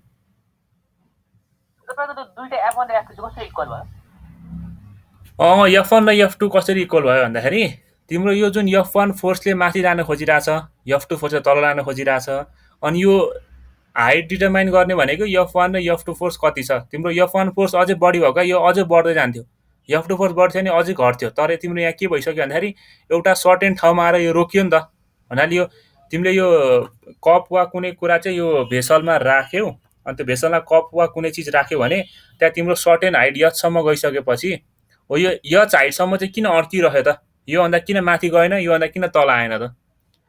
F1 र F2 कसरी इक्वल भयो भन्दाखेरि तिम्रो यो जुन F1 फोर्सले माथि लान खोजिरहेछ, F2 फोर्सले तल लान खोजिरहेछ, अनि यो हाइट डिटरमाइन गर्ने भनेको F1 र F2 फोर्स कति छ। तिम्रो F1 फोर्स अझै बढी भयो क्या, यो अझै बढ्दै जान्थ्यो। F2 फोर्स बढ्थ्यो भने अझै घट्थ्यो। तर तिम्रो यहाँ के भइसक्यो भन्दाखेरि एउटा सर्टेन ठाउँमा आएर यो रोकियो नि त। भन्नाले यो तिमीले यो कप वा कुनै कुरा चाहिँ यो भेसलमा राख्यौ, अनि त्यो भेसलमा कप वा कुनै चिज राख्यौ भने त्यहाँ तिम्रो सर्टेन हाइट यचसम्म गइसकेपछि हो यो यच हाइटसम्म चाहिँ किन अड्किरह्यो त, योभन्दा किन माथि गएन, योभन्दा किन तल आएन त।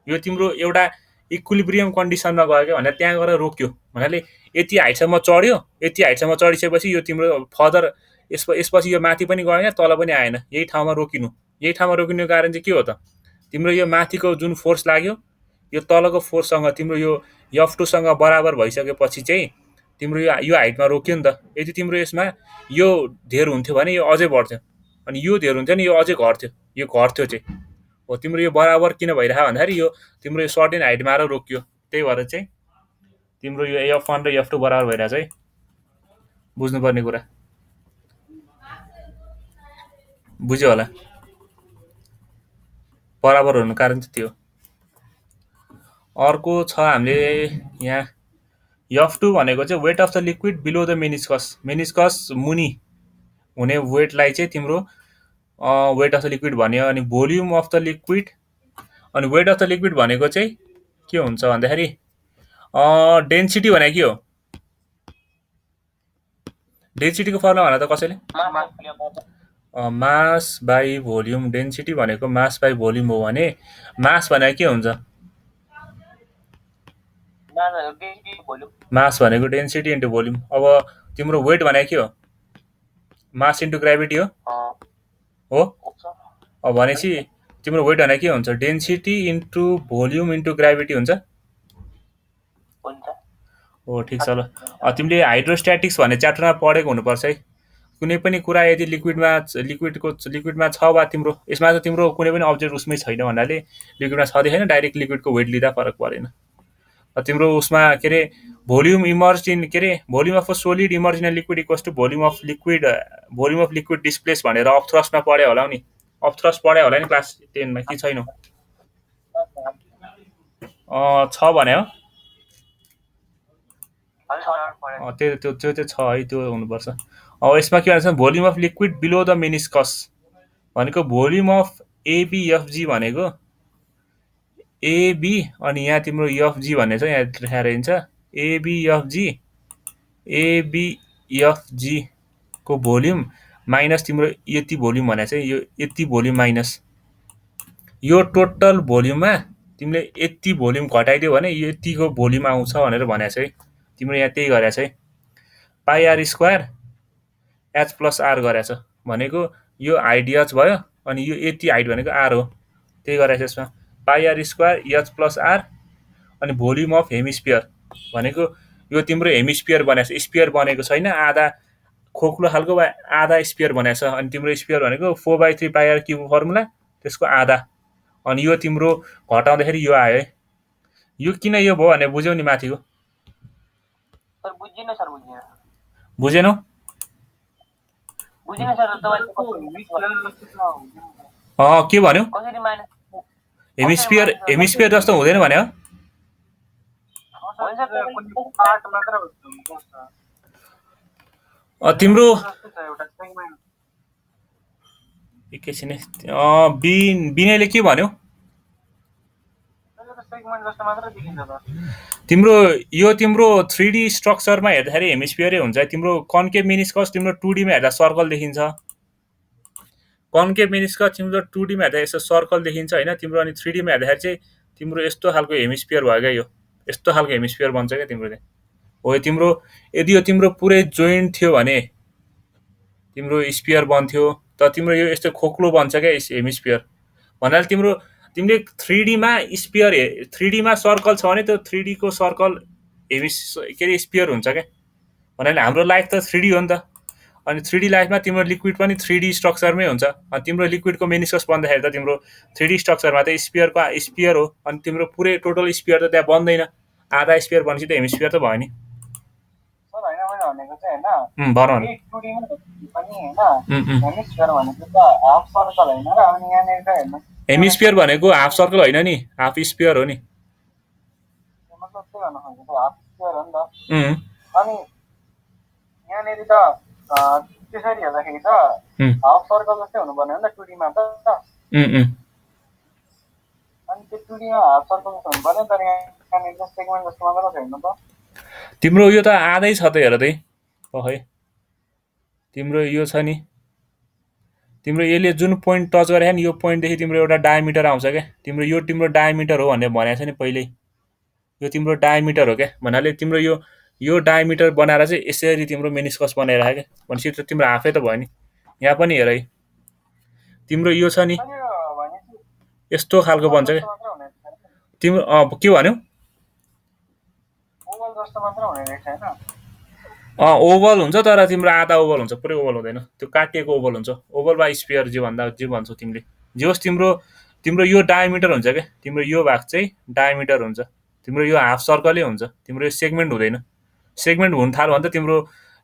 यो तिम्रो एउटा इक्विलिब्रियम कन्डिसनमा गयो क्या, भनेर त्यहाँ गएर रोक्यो। भन्नाले यति हाइटसम्म चढ्यो, यति हाइटसम्म चढिसकेपछि यो तिम्रो फर्दर यसपछि यो माथि पनि गएन, तल पनि आएन, यही ठाउँमा रोकिनु। यही ठाउँमा रोकिनुको कारण चाहिँ के हो त, तिम्रो यो माथिको जुन फोर्स लाग्यो यो तलको फोर्ससँग तिम्रो यो F2 सँग बराबर भइसकेपछि चाहिँ तिम्रो यो हाइटमा रोक्यो नि त। यदि तिम्रो यसमा यो धेर हुन्थ्यो भने यो अझै बढ्थ्यो, अनि यो धेर हुन्थ्यो नि यो अझै घट्थ्यो, यो घट्थ्यो चाहिँ हो। तिम्रो यो बराबर किन भइरहेको भन्दाखेरि यो तिम्रो यो सर्टेन हाइटमा आएर रोकियो, त्यही भएर चाहिँ तिम्रो यो F1 र F2 बराबर भइरहेछ है। बुझ्नुपर्ने कुरा बुझ्यो होला, बराबर हुनु कारण चाहिँ त्यो। अर्को छ हामीले यहाँ F2 भनेको चाहिँ weight of the liquid below the meniscus. Meniscus मुनि हुने वेटलाई चाहिँ तिम्रो वेट अफ द लिक्विड भन्यो। अनि भोल्युम अफ द लिक्विड, अनि वेट अफ द लिक्विड भनेको चाहिँ के हुन्छ भन्दाखेरि डेन्सिटी भने के हो, डेन्सिटीको फर्मुला भन त कसैले। Mass by volume. डेन्सिटी भनेको मास बाई भोल्युम हो भने मास भनेको के हुन्छ, मास भनेको डेन्सिटी इन्टु भोल्युम। अब तिम्रो वेट भनेको के हो, मास इन्टु ग्राभिटी हो। अब भनेपछि तिम्रो वेट भनेको के हुन्छ, density into volume into gravity हुन्छ। हो ठिक छ ल। तिमीले हाइड्रोस्ट्याटिक्स भन्ने च्याप्टरमा पढेको हुनुपर्छ है। कुनै पनि कुरा यदि लिक्विडमा छ वा तिम्रो यसमा त तिम्रो कुनै पनि अब्जेक्ट उसमै छैन भन्नाले लिक्विडमा छँदैन, डाइरेक्ट लिक्विडको वेट लिँदा फरक परेन। तिम्रो उसमा के अरे भोल्युम इमर्ज इन के अरे volume of a solid emerge in liquid equals to volume of liquid displace भनेर अफ थ्रस्टमा पढ्यो होला नि। अफ थ्रस्ट पढ्यो होला नि क्लास 10 मा कि छैन? छ भने हो त्यो चाहिँ छ है, त्यो हुनुपर्छ। अब यसमा के भन्छ, volume of liquid below the meniscus भनेको भोल्युम अफ एबिएफजी भनेको एबी, अनि यहाँ तिम्रो एफजी भन्ने छ, यहाँ लेखाएर हिँड्छ एबिएफजी को भोल्युम माइनस तिम्रो यति भोल्युम भने चाहिँ यो यति भोल्युम माइनस यो टोटल भोल्युममा तिमीले यति भोल्युम घटाइदियो भने यतिको भोल्युम आउँछ भनेर भनेको छ है। तिम्रो यहाँ त्यही गरेछ है, pi are square H plus r गरेछ भनेको यो हाइट एच भयो, अनि यो यति हाइट भनेको आर हो, त्यही गरेछ यसमा pi are square H plus are. अनि भोल्युम अफ हेमिस्फियर भनेको यो तिम्रो हेमिस्फियर बनेको छ, स्फियर बनेको छैन, आधा खोक्लो खालको वा आधा स्फियर बनेको छ। अनि तिम्रो स्फियर भनेको 4/3 पाई आर क्युब फर्मुला, त्यसको आधा, अनि यो तिम्रो घटाउँदाखेरि यो आयो है। यो किन यो भयो भने बुझ्यौ नि माथिको, बुझेनौ? के भन्यो, हेमिस्फियर जस्तो हुँदैन भने हो। तिम्रो एकैछिन बिनयले के भन्यो, तिम्रो यो तिम्रो 3D स्ट्रक्चरमा हेर्दाखेरि हेमिस्फियरै हुन्छ। तिम्रो कन्केभ मेनिस्कस तिम्रो 2D मा हेर्दा सर्कल देखिन्छ, कन्केभ मेनिस्कस तिम्रो 2D मा हेर्दा यसो सर्कल देखिन्छ हैन तिम्रो, अनि 3D मा हेर्दाखेरि चाहिँ तिम्रो यस्तो खालको हेमिस्फियर भयो क्या, यो यस्तो खालको हेमिस्फियर बन्छ क्या तिम्रो चाहिँ हो। तिम्रो यदि यो तिम्रो पुरै जोइन्ट थियो भने तिम्रो स्फियर बन्थ्यो, तर तिम्रो यो यस्तो खोक्लो बन्छ क्या हेमिस्फियर। भन्नाले तिमीले 3D मा स्फियर 3D मा सर्कल छ भने त्यो 3D को सर्कल के अरे स्फियर हुन्छ क्या। भन्नाले हाम्रो लाइफ त 3D हो नि त। अनि 3D लाइफमा तिम्रो लिक्विड पनि 3D स्ट्रक्चरमै हुन्छ। अनि तिम्रो लिक्विडको मेनिस्कस बन्दाखेरि त तिम्रो 3D स्ट्रक्चरमा त स्पियर हो, अनि तिम्रो पुरै टोटल स्पियर त त्यहाँ बन्दैन। आधा स्पियर भनेपछि त हेमिस्पियर त भयो नि। सर होइन मैले भनेको चाहिँ होइन भन भन। यही 2D मा पनि होइन हेमिस्फियर भनेको त हाफ सर्कल होइन र अनि यहाँनिर त हेर्नु हेमिस्पियर भनेको हाफ सर्कल होइन नि, हाफ स्पियर हो नि। मतलब के भन्नु खोजेको हाफ स्पियर हो नि त। अनि यहाँनिर त त्यसरी हेर्दाखेरि त हाफ सर्कल जस्तै हुनुपर्ने हो नि त 2D मा त। अनि त्यो 2D मा हाफ सर्कल जस्तो हुनुपर्ने तर यहाँनिर त सेगमेन्ट जस्तो मात्र छ हेर्नु त। तिम्रो यो त आधै छ त हेर त खै तिम्रो यो छ नि, तिम्रो यसले जुन पोइन्ट टच गरे नि यो पोइन्टदेखि तिम्रो एउटा डायमिटर आउँछ क्या। तिम्रो यो तिम्रो डायमिटर हो भनेर भनेको छ नि पहिल्यै, यो तिम्रो डायमिटर हो क्या। भन्नाले तिम्रो यो डायमिटर बनाएर चाहिँ यसरी तिम्रो मेनिस्कस बनाइराख क्या। भनेपछि त तिम्रो हाफै त भयो नि। यहाँ पनि हेर है तिम्रो यो छ नि यस्तो खालको बन्छ क्या तिम्रो। के भन्यौ? ओभल हुन्छ तर तिम्रो आधा ओभल हुन्छ, पुरै ओभल हुँदैन। त्यो काटिएको ओभल हुन्छ, ओभल वा स्पियर जे भन्छौ तिमीले। जे होस् तिम्रो यो डायमिटर हुन्छ क्या। तिम्रो यो भाग चाहिँ डायमिटर हुन्छ, तिम्रो यो हाफ सर्कलै हुन्छ, तिम्रो यो सेगमेन्ट हुँदैन। सेगमेन्ट हुन थाल्यो भने त तिम्रो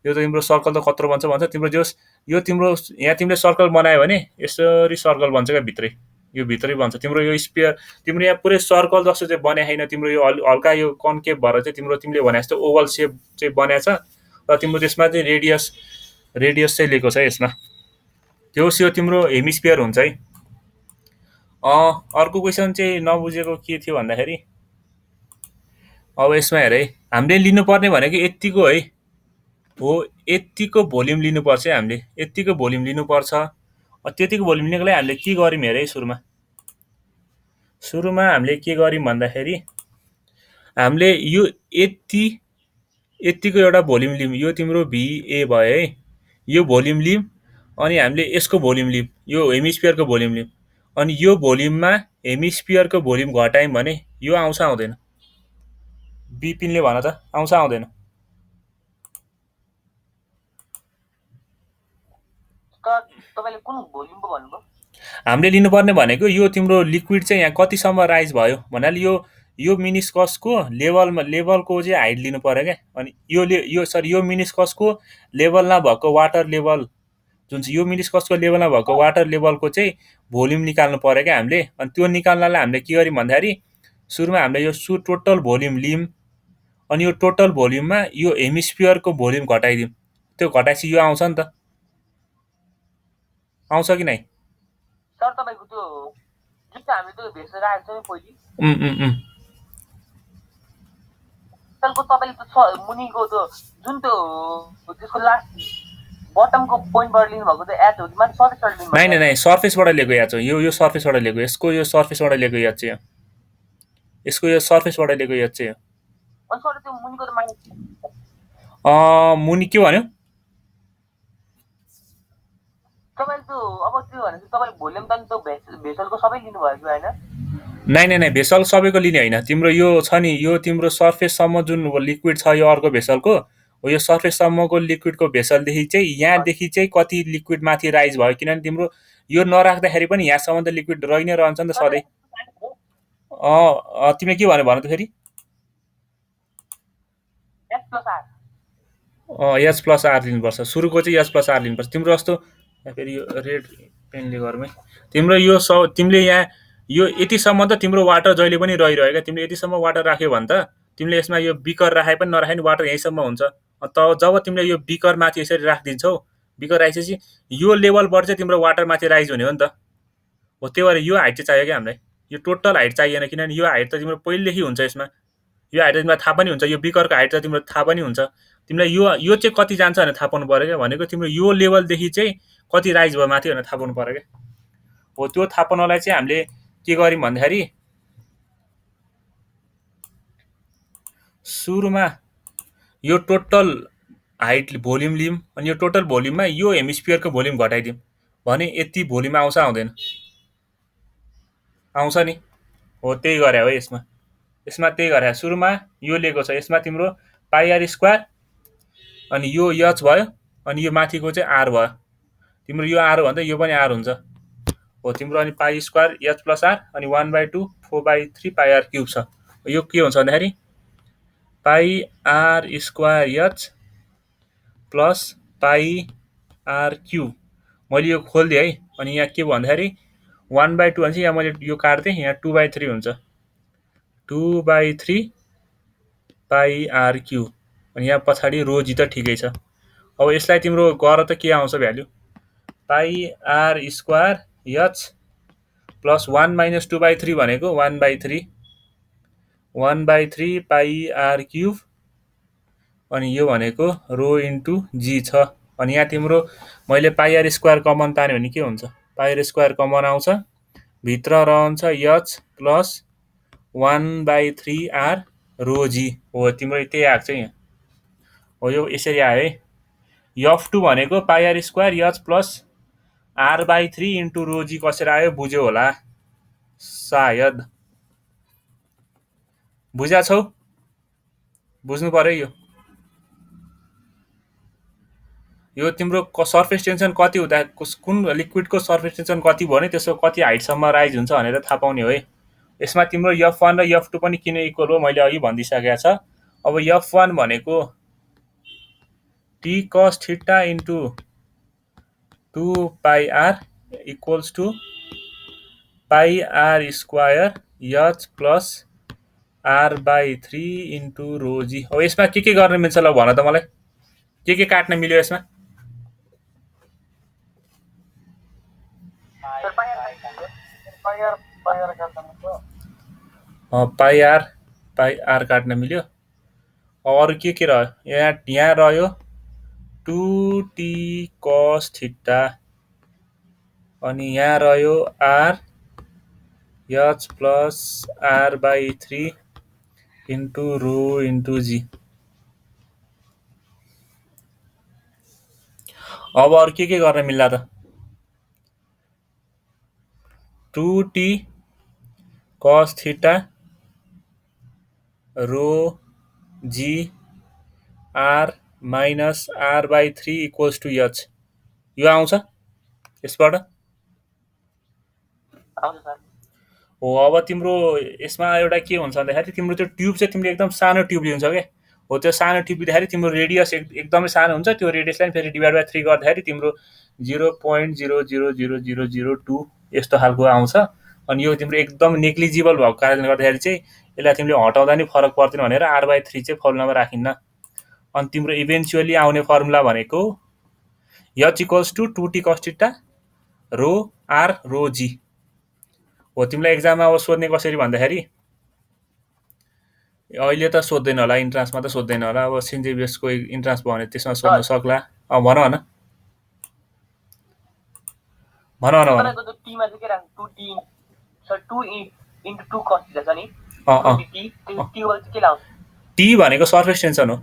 यो त तिम्रो सर्कल त कत्रो भन्छ तिम्रो। जे होस् यो तिम्रो यहाँ तिमीले सर्कल बनायो भने यसरी सर्कल बन्छ क्या भित्रै, यो भित्रै बन्छ। तिम्रो यो स्पियर तिम्रो यहाँ पुरै सर्कल जस्तो चाहिँ बनाएको छैन। तिम्रो यो हल्का यो कन्केभ भएर चाहिँ तिमीले भने जस्तो ओभल सेप चाहिँ बनाएको छ, र तिम्रो त्यसमा चाहिँ रेडियस चाहिँ लिएको छ यसमा। त्यो होस् यो तिम्रो हेमिस्पियर हुन्छ है। अर्को क्वेसन चाहिँ नबुझेको के थियो भन्दाखेरि अब यसमा हेर है, हामीले लिनुपर्ने भनेको यतिको है हो, यतिको भोल्युम लिनुपर्छ है हामीले, यतिको भोल्युम लिनुपर्छ। त्यतिको भोल्युम लिनको लागि हामीले के गर्यौँ हेर है। सुरुमा हामीले के गर्यौँ भन्दाखेरि हामीले यो यतिको एउटा भोल्युम लियौँ। यो तिम्रो VA भयो है, यो भोल्युम लियौँ। अनि हामीले यसको भोल्युम लियौँ, यो हेमिस्पियरको भोल्युम लियौँ। अनि यो भोल्युममा हेमिस्पियरको भोल्युम घटायौँ भने यो आउँछ आउँदैन? बिपिनले भन त आउँछ आउँदैन? हामीले लिनुपर्ने भनेको यो तिम्रो लिक्विड चाहिँ यहाँ कतिसम्म राइज भयो भन्नाले यो मिनिस्कसको लेभलको चाहिँ हाइट लिनु पर्यो क्या। अनि यो मिनिस्कसको लेभलमा भएको वाटर लेभल जुन चाहिँ यो मिनिस्कसको लेभलमा भएको वाटर लेभलको चाहिँ भोल्युम निकाल्नु पर्यो क्या हामीले। अनि त्यो निकाल्नलाई हामीले के गर्यौँ भन्दाखेरि सुरुमा हामीले यो टोटल भोल्युम लियौँ। अनि यो टोटल भोल्युममा यो हेमिस्पियरको भोल्युम घटाइदिउँ। त्यो घटाएपछि यो आउँछ नि त, आउँछ कि नै? सर तपाईको त्यो जुन चाहिँ हामीले त्यो भेट्स राखेको छ नि पहिली त्यसको तपाईले त्यो मुनिको त्यो जुन त्यो त्यसको लास्ट बटमको पोइन्टबाट लिनु भएको त्यो एच हो कि माथि सर्फेसबाट लिनु भएको? नै सर्फेसबाट लिएको याद छ। यो सर्फेसबाट लिएको, यसको यो सर्फेसबाट लिएको याद चाहिँ, यसको यो सर्फेसबाट लिएको याद चाहिँ। अनि सर त्यो मुनिको त माइनस मुनि के भन्यो? तपाईले त्यो अब त्यो भनेको तपाईले भोल्युम त त्यो भेसलको सबै लिनु भयो कि नै हैन? नै भेसल सबैको लिने होइन। तिम्रो यो छ नि यो तिम्रो सर्फेससम्म जुन लिक्विड छ यो अर्को भेसलको हो, यो सर्फेससम्मको लिक्विडको भेसलदेखि चाहिँ यहाँदेखि चाहिँ कति लिक्विड माथि राइज भयो। किनभने तिम्रो यो नराख्दाखेरि पनि यहाँसम्म त लिक्विड रहि नै रहन्छ नि त सधैँ। तिमीले के भन्यो भन त फेरि? एच प्लस आर लिनुपर्छ। सुरुको चाहिँ एच प्लस आर लिनुपर्छ। तिम्रो जस्तो फेरि यो रेड पेनले गरौँ है। तिम्रो यो तिमीले यहाँ यो यतिसम्म त तिम्रो वाटर जहिले पनि रहिरह्यो क्या। तिमीले यतिसम्म वाटर राख्यो भने त तिमीले यसमा यो बिकर राखे पनि नराखे पनि वाटर यहीँसम्म हुन्छ। जब तिमीले यो बिकर माथि यसरी राखिदिन्छौ, बिकर राखेपछि यो लेभलबाट चाहिँ तिम्रो वाटर माथि राइज हुने हो नि त। हो त्यही भएर यो हाइट चाहिँ चाहियो क्या हामीलाई। यो टोटल हाइट चाहिएन, किनभने यो हाइट त तिम्रो पहिलेदेखि हुन्छ यसमा। यो हाइट त तिमीलाई थाहा पनि हुन्छ, यो बिकरको हाइट त तिम्रो थाहा पनि हुन्छ। तिमीलाई यो चाहिँ कति जान्छ भनेर थाहा पाउनु पर्यो क्या। भनेको तिम्रो यो लेभलदेखि चाहिँ कति राइज भयो माथि भनेर थाहा पाउनु पर्यो क्या। हो त्यो थाहा पाउनलाई चाहिँ हामीले के गर्यौँ भन्दाखेरि सुरुमा यो टोटल हाइट भोल्युम लियौँ। अनि यो टोटल भोल्युममा यो हेमिस्पियरको भोल्युम घटाइदिउँ भने यति भोल्युम आउँछ आउँदैन? आउँछ नि। हो त्यही गरे हो यसमा त्यही गरे। सुरुमा यो लिएको छ, यसमा तिम्रो पाइआर स्क्वायर अनि यो एच भयो अनि यो माथिको चाहिँ आर भयो। तिम्रो यो आर हो भने त यो पनि आर हुन्छ हो तिम्रो। अनि pi square H plus are अनि 1/2 4/3 पाई आर क्युब छ। यो के हुन्छ भन्दाखेरि pi are square H plus pi r cube. मैले यो खोलिदिएँ है। अनि यहाँ के भन्दाखेरि 1/2 भने चाहिँ यहाँ मैले यो काट्दिएँ, यहाँ 2/3 हुन्छ 2/3 पाई आर क्युब। अनि यहाँ पछाडि रो जी त ठिकै छ। अब यसलाई तिम्रो गर त के आउँछ value pi are square H plus 1 minus 2/3 भनेको 1/3 पाई आर क्युब। अनि यो भनेको रो इन्टु जी छ। अनि यहाँ तिम्रो मैले पाई आर स्क्वायर कमन तान्यो भने के हुन्छ पाई आर स्क्वायर कमन आउँछ, भित्र रहन्छ H plus 1/3 are rho g हो। तिम्रो त्यही आएको छ यहाँ हो। यो यसरी आयो है। F2 भनेको pi are square H plus r/3 into rho g कसरी आयो बुझ्यो होला सायद। बुझ्या छौ? बुझ्नु पर्यो। यो तिम्रो सर्फेस टेन्सन कति हुँदा कुन लिक्विडको सर्फेस टेन्सन कति भयो भने त्यसको कति हाइटसम्म राइज हुन्छ भनेर थाहा पाउने हो है। यसमा तिम्रो F1 र F2 पनि किन इक्वल हो मैले अघि भनिदिइसकेको छ। अब F1 भनेको t cos theta into 2 pi r equals to pi are square H plus r/3 into rho g. अब यसमा के गर्न मिल्छ ल भन त मलाई, के काट्न मिल्यो यसमा? पाई आर काट्न मिल्यो। अरू के रह्यो यहाँ रह्यो 2t cos थीटा अनि यहाँ रह्यो r h plus r/3 into rho into g. अब अरू के गर्न मिल्ला त 2t cos theta rho g r minus r/3 equals to h. यो आउँछ यसबाट हो। अब तिम्रो यसमा एउटा के हुन्छ भन्दाखेरि तिम्रो त्यो ट्युब चाहिँ तिमीले एकदम सानो ट्युब लिन्छौ क्या हो। त्यो सानो ट्युब लिँदाखेरि तिम्रो रेडियस एकदमै सानो हुन्छ। त्यो रेडियसलाई फेरि डिभाइड/3 गर्दाखेरि तिम्रो 0.0000002 यस्तो खालको आउँछ। अनि यो तिम्रो एकदम नेग्लिजिबल भएको कारणले गर्दाखेरि चाहिँ यसलाई तिमीले हटाउँदा नि फरक पर्दैन भनेर r/3 चाहिँ फर्मुलामा राखिन्न। अनि तिम्रो इभेन्चुअली आउने फर्मुला भनेको h equals to 2t cos theta rho r rho g हो। तिमीलाई एक्जाममा अब सोध्ने कसरी भन्दाखेरि अहिले त सोध्दैन होला, इन्ट्रान्समा त सोध्दैन होला। अब सेन्ट जेभियर्सको इन्ट्रान्स भयो भने त्यसमा सोध्न सक्ला। अब भन टी भनेको सर्फेस टेन्सन हो।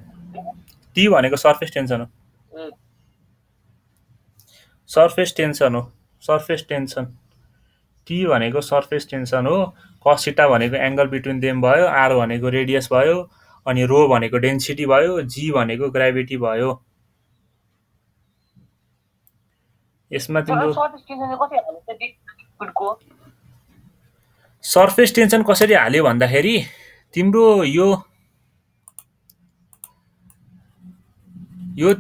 टी भनेको सर्फेस टेन्सन हो। सर्फेस टेन्सन हो। सर्फेस टेन्सन टी भनेको सर्फेस टेन्सन हो। cos थीटा भनेको एंगल बिट्विन देम भयो, आर भनेको रेडियस भयो, अनि रो भनेको डेन्सिटी भयो, जी भनेको ग्राभिटी भयो। यसमा तिम्रो सर्फेस टेन्सन कसरी हाल्यो भन्दाखेरि तिम्रो यो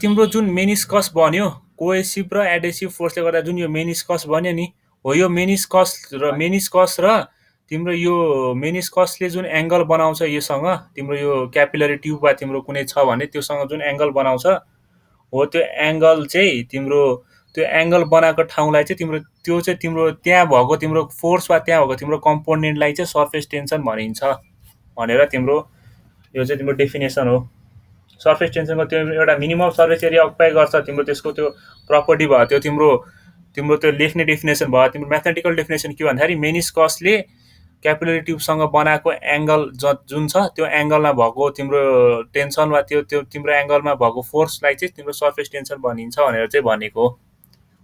तिम्रो जुन मेनिस्कस बन्यो कोएसिभ र एडेसिभ फोर्सले गर्दा जुन यो मेनिस्कस बन्यो नि हो, यो मेनिस्कस र तिम्रो यो मेनिस्कसले जुन एंगल बनाउँछ योसँग तिम्रो यो क्यापिलरी ट्युब वा तिम्रो कुनै छ भने त्योसँग जुन एंगल बनाउँछ हो, त्यो एंगल चाहिँ तिम्रो त्यो एंगल बनाएको ठाउँलाई चाहिँ त्यो चाहिँ तिम्रो त्यहाँ भएको तिम्रो फोर्स वा त्यहाँ भएको तिम्रो कम्पोनेन्टलाई चाहिँ सर्फेस टेन्सन भनिन्छ भनेर तिम्रो यो चाहिँ तिम्रो डेफिनेसन हो। सर्फेस टेन्सनको त्यो एउटा मिनिमम सर्फेस एरिया अक्युपाई गर्छ तिम्रो त्यसको त्यो प्रपर्टी भयो। त्यो तिम्रो त्यो लेख्ने डेफिनेसन भयो। तिम्रो म्याथमेटिकल डेफिनेसन के भन्दाखेरि मेनिस्कसले क्यापिलरी ट्युबसँग बनाएको एंगल जुन छ त्यो एंगलमा भएको तिम्रो टेन्सन वा त्यो तिम्रो एंगलमा भएको फोर्सलाई चाहिँ तिम्रो सर्फेस टेन्सन भनिन्छ भनेर चाहिँ भनेको हो।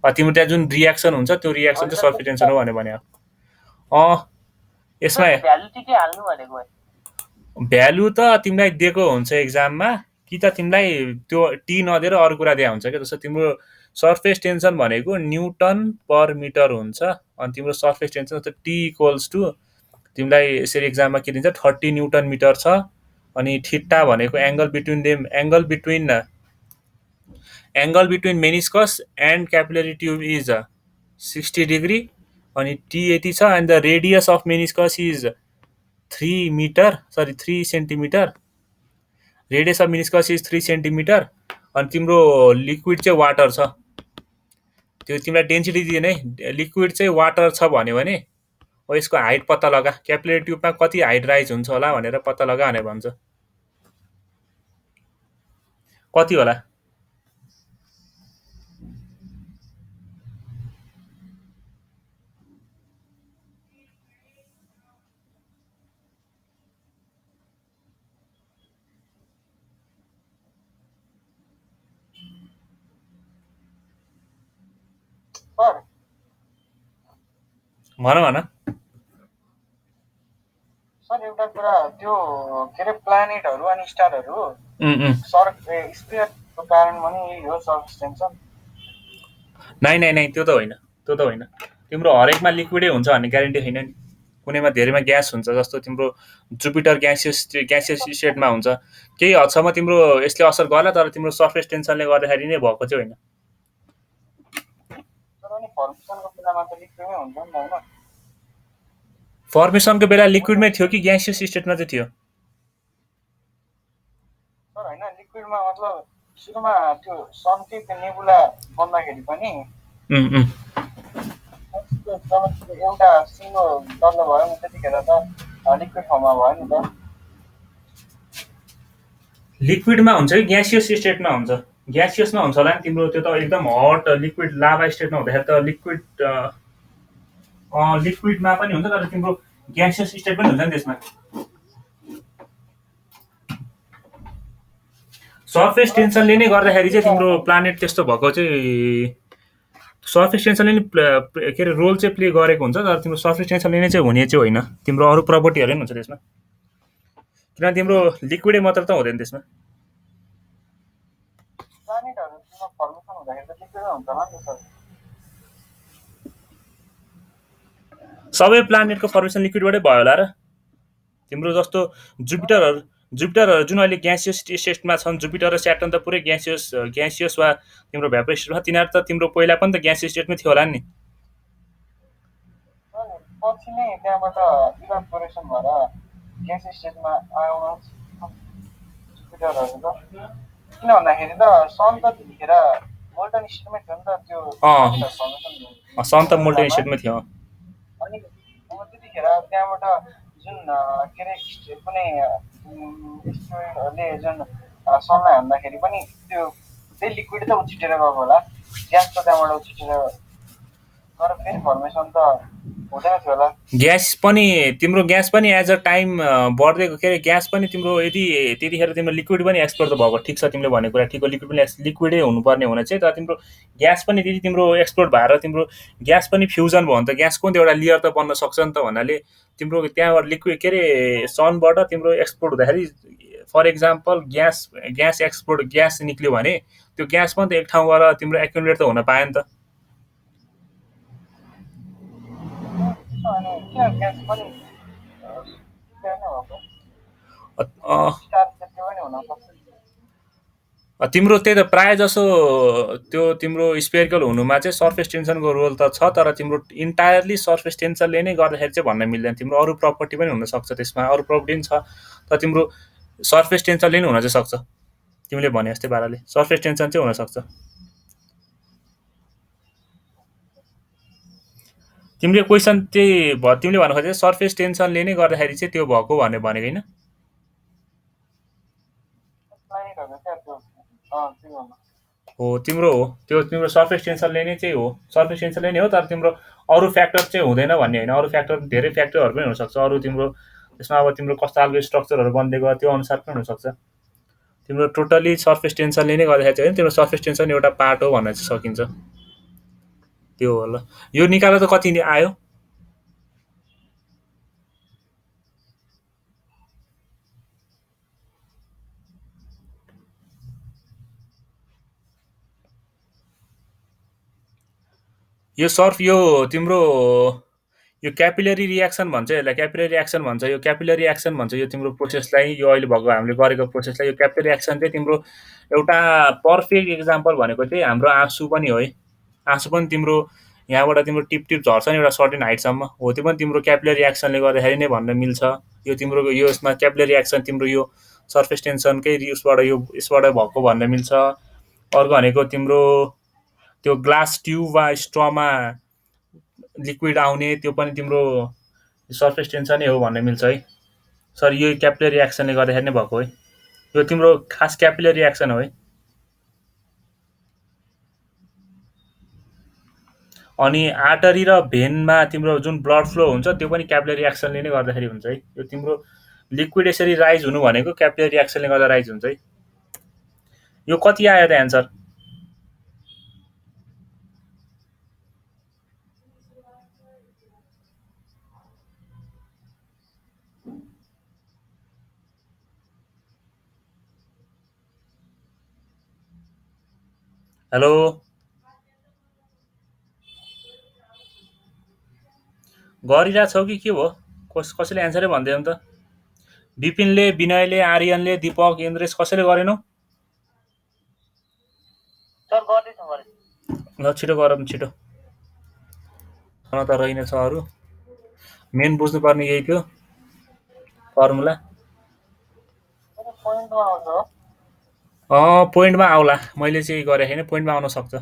तिम्रो त्यहाँ जुन रियाक्सन हुन्छ त्यो रियाक्सन चाहिँ सर्फेस टेन्सन हो भनेर भन्यो। यसमा भ्यालु त तिमीलाई दिएको हुन्छ एक्जाममा कि त तिमीलाई त्यो टी नदिएर अरू कुरा दिया हुन्छ क्या। जस्तो तिम्रो सर्फेस टेन्सन भनेको न्युटन पर मिटर हुन्छ। अनि तिम्रो सर्फेस टेन्सन जस्तो टी इक्वल्स टु तिमीलाई यसरी एक्जाममा के दिन्छ 30 न्युटन मिटर छ। अनि थिटा भनेको angle between meniscus and capillary tube is 60 degree. अनि टी यति छ। And the radius of meniscus is 3 centimetre. Radius of meniscus is 3 centimetre. अनि तिम्रो लिक्विड चाहिँ वाटर छ। त्यो तिमीलाई डेन्सिटी दिएन है। लिक्विड चाहिँ वाटर छ भन्यो भने अब यसको हाइट पत्ता लगा, क्यापिलरी ट्युबमा कति हाइट राइज हुन्छ होला भनेर पत्ता लगा भनेर भन्छ। कति होला? सर भन। सर एउटा कुरा त्यो के अरे प्लानेटहरू अनि स्टारहरू स्पियरको कारण पनि यही हो सर्फेस टेन्सन। नाइ त्यो त होइन। तिम्रो हरेकमा लिक्विडै हुन्छ भन्ने ग्यारेन्टी छैन नि। कुनैमा धेरैमा ग्यास हुन्छ। जस्तो तिम्रो जुपिटर ग्यासियस स्टेटमा हुन्छ। केही हदसम्म तिम्रो यसले असर गर्ला, तर तिम्रो सर्फेस टेन्सनले गर्दाखेरि नै भएको चाहिँ होइन। अनि फर्मेसनको बेलामा त लिक्विडमै हुन्छ नि त होइन? फर्मेसनको बेला लिक्विडमै थियो कि ग्यासियस स्टेटमा चाहिँ थियो? सर होइन, लिक्विडमा मतलब सुरुमा त्यो सन्टी त्यो नेबुला बन्दाखेरि पनि एउटा सिङ्गो डल्लो भयो नि, त्यतिखेर त लिक्विड फर्ममा भयो नि त। लिक्विडमा हुन्छ कि ग्यासियस स्टेटमा हुन्छ? ग्यासियसमा हुन्छ होला नि तिम्रो। त्यो त एकदम हट लिक्विड लाभा स्टेटमा हुँदाखेरि त लिक्विडमा पनि हुन्छ, तर तिम्रो ग्यासियस स्टेट पनि हुन्छ नि त्यसमा। सर्फेस टेन्सनले नै गर्दाखेरि चाहिँ तिम्रो प्लानेट त्यस्तो भएको चाहिँ सर्फेस टेन्सनले नै के अरे रोल चाहिँ प्ले गरेको हुन्छ। तर तिम्रो सर्फेस टेन्सनले नै चाहिँ हुने चाहिँ होइन। तिम्रो अरू प्रपर्टीहरू पनि हुन्छ त्यसमा। किनभने तिम्रो लिक्विडै मात्र त हुँदैन त्यसमा। प्लानेटहरूमा फर्मेसन हुँदाखेरि त लिक्विडै हुन्छ होला नि त सर। सबै प्लानेटको फर्मेसन लिक्विडबाटै भयो होला र? तिम्रो जस्तो जुपिटरहरू जुन अहिले ग्यासियस स्टेटमा छन्, जुपिटर र स्याटर्न त पुरै ग्यासियस वा तिम्रो भ्यापर स्टेटमा। तिनीहरू त तिम्रो पहिला पनि त ग्यासियस स्टेटमै थियो होला नि। पछि नै त्यहाँबाट इभापोरेसन भएर ग्यास स्टेटमा आउन जुपिटरहरू त। किन भन्दाखेरि त सन त त्यतिखेर मोल्टन स्टेटमै थियो नि त। त्यो सन त मोल्टन स्टेटमै थियो। अनि त्यतिखेर त्यहाँबाट जुन के अरे कुनै एस्टेरोइडहरूले जुन सनलाई हान्दाखेरि पनि त्यो त्यही लिक्विड त उछिटेर गएको होला, ग्यास त त्यहाँबाट उछिटेर। तर फेरि फर्मेसन त हुँदैन थियो होला। ग्यास पनि एज अ टाइम बढ्दै के अरे ग्यास पनि तिम्रो यदि त्यतिखेर तिम्रो लिक्विड पनि एक्सप्लोर त भएको ठिक छ, तिमीले भनेको कुरा ठिक हो। लिक्विडै हुनुपर्ने हुन चाहिँ, तर तिम्रो ग्यास पनि त्यति तिम्रो एक्सप्लोर भएर तिम्रो ग्यास पनि फ्युजन भयो भने त ग्यासको नि एउटा लेयर त बन्न सक्छ नि त। भन्नाले तिम्रो त्यहाँबाट लिक्विड के अरे सनबाट तिम्रो एक्सप्लोर हुँदाखेरि फर इक्जाम्पल ग्यास निक्ल्यो भने त्यो ग्यास पनि त एक ठाउँबाट तिम्रो एक्युमुलेट त हुन पायो नि त। तिम्रो त्यही त प्रायः जसो त्यो तिम्रो स्पेरिकल हुनुमा चाहिँ सर्फेस टेन्सनको रोल त छ, तर तिम्रो इन्टायरली सर्फेस टेन्सनले नै गर्दाखेरि चाहिँ भन्न मिल्दैन। तिम्रो अरू प्रपर्टी पनि हुनसक्छ त्यसमा, अरू प्रपर्टी पनि छ, तर तिम्रो सर्फेस टेन्सनले नै हुन चाहिँ सक्छ। तिमीले भने जस्तै पाराले सर्फेस टेन्सन चाहिँ हुनसक्छ। तिमीले क्वेसन चाहिँ तिमीले भन्नु खोजेको सर्फेस टेन्सनले नै गर्दाखेरि चाहिँ त्यो भएको भनेको होइन? हो त्यो तिम्रो सर्फेस टेन्सनले नै चाहिँ हो। सर्फेस टेन्सनले नै हो, तर तिम्रो अरू फ्याक्टर चाहिँ हुँदैन भन्ने होइन। अरू फ्याक्टर धेरै फ्याक्टरहरू पनि हुनसक्छ। अरू तिम्रो त्यसमा अब तिम्रो कस्तो खालको स्ट्रक्चरहरू बनिदिएको त्यो अनुसार पनि हुनसक्छ। तिम्रो टोटली सर्फेस टेन्सनले नै गर्दाखेरि चाहिँ होइन, तिम्रो सर्फेस टेन्सन एउटा पार्ट हो भन्न चाहिँ सकिन्छ। त्यो हो। ल यो निकालेर त कति आयो? यो तिम्रो यो क्यापिलरी रियाक्सन भन्छ, यसलाई क्यापिलरी रियाक्सन भन्छ। यो क्यापिलरी रियाक्सन भन्छ यो तिम्रो प्रोसेसलाई, यो अहिले भएको हामीले गरेको प्रोसेसलाई। यो क्यापिलरी रियाक्सन चाहिँ तिम्रो एउटा पर्फेक्ट इक्जाम्पल भनेको चाहिँ हाम्रो आँसु पनि हो है। आँसु पनि तिम्रो यहाँबाट तिम्रो टिप टिप झर्छ नि एउटा सर्टेन हाइटसम्म, हो त्यो पनि तिम्रो क्यापिलरी रियाक्सनले गर्दाखेरि नै भन्न मिल्छ। यो तिम्रो यो यसमा क्यापिलरी रियाक्सन तिम्रो यो सर्फेस टेन्सनकै उसबाट यसबाट भएको भन्न मिल्छ। अर्को भनेको तिम्रो त्यो ग्लास ट्युब वा स्ट्रमा लिक्विड आउने, त्यो पनि तिम्रो सर्फेस टेन्सनै हो भन्ने मिल्छ है। सर यो क्यापिलरी रियाक्सनले गर्दाखेरि नै भएको है। यो तिम्रो खास क्यापिलरी रियाक्सन हो है। अनि आर्टरी र भेनमा तिम्रो जुन ब्लड फ्लो हुन्छ त्यो पनि क्यापिलरी रियाक्सनले नै गर्दाखेरि हुन्छ है। यो तिम्रो लिक्विड यसरी राइज हुनु भनेको क्यापिलरी रियाक्सनले गर्दा राइज हुन्छ है। यो कति आयो त एन्सर? हेलो गरिरहेको छौ कि के भयो? कसैले एन्सरै भन्दैन त। विपिनले, विनयले, आर्यनले, दीपक, इन्द्रेश कसैले गरेनौ? ल छिटो गर छिटो। त रहेनछ अरू। मेन बुझ्नुपर्ने यही थियो फर्मुला। पोइन्टमा आउला, मैले चाहिँ गरेँ होइन, पोइन्टमा आउन सक्छ।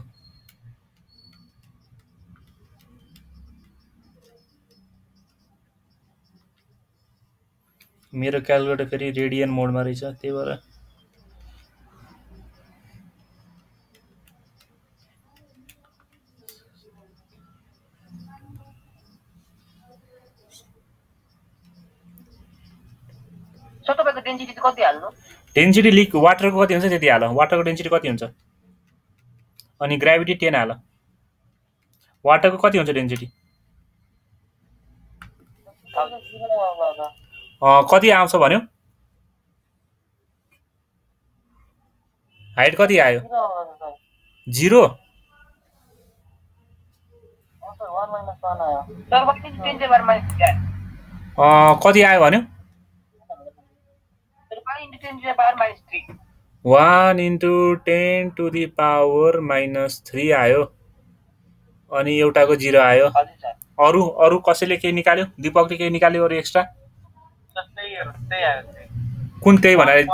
मेरो क्यालकुलेटर फेरि रेडियन मोडमा रहेछ, त्यही भएर डेन्सिटी लिक वाटरको कति हुन्छ त्यति हाल। वाटरको डेन्सिटी कति हुन्छ? अनि ग्राभिटी 10 हाल। वाटरको कति हुन्छ डेन्सिटी? कति आउँछ भन्यो? हाइट कति आयो? 0। कति आयो भन्यो? 1 × 10⁻³ आयो। अनि एउटाको 0 आयो। अरू कसैले केही निकाल्यो? दीपकले केही निकाल्यो अरू एक्स्ट्रा? कुन त्यही भनेर?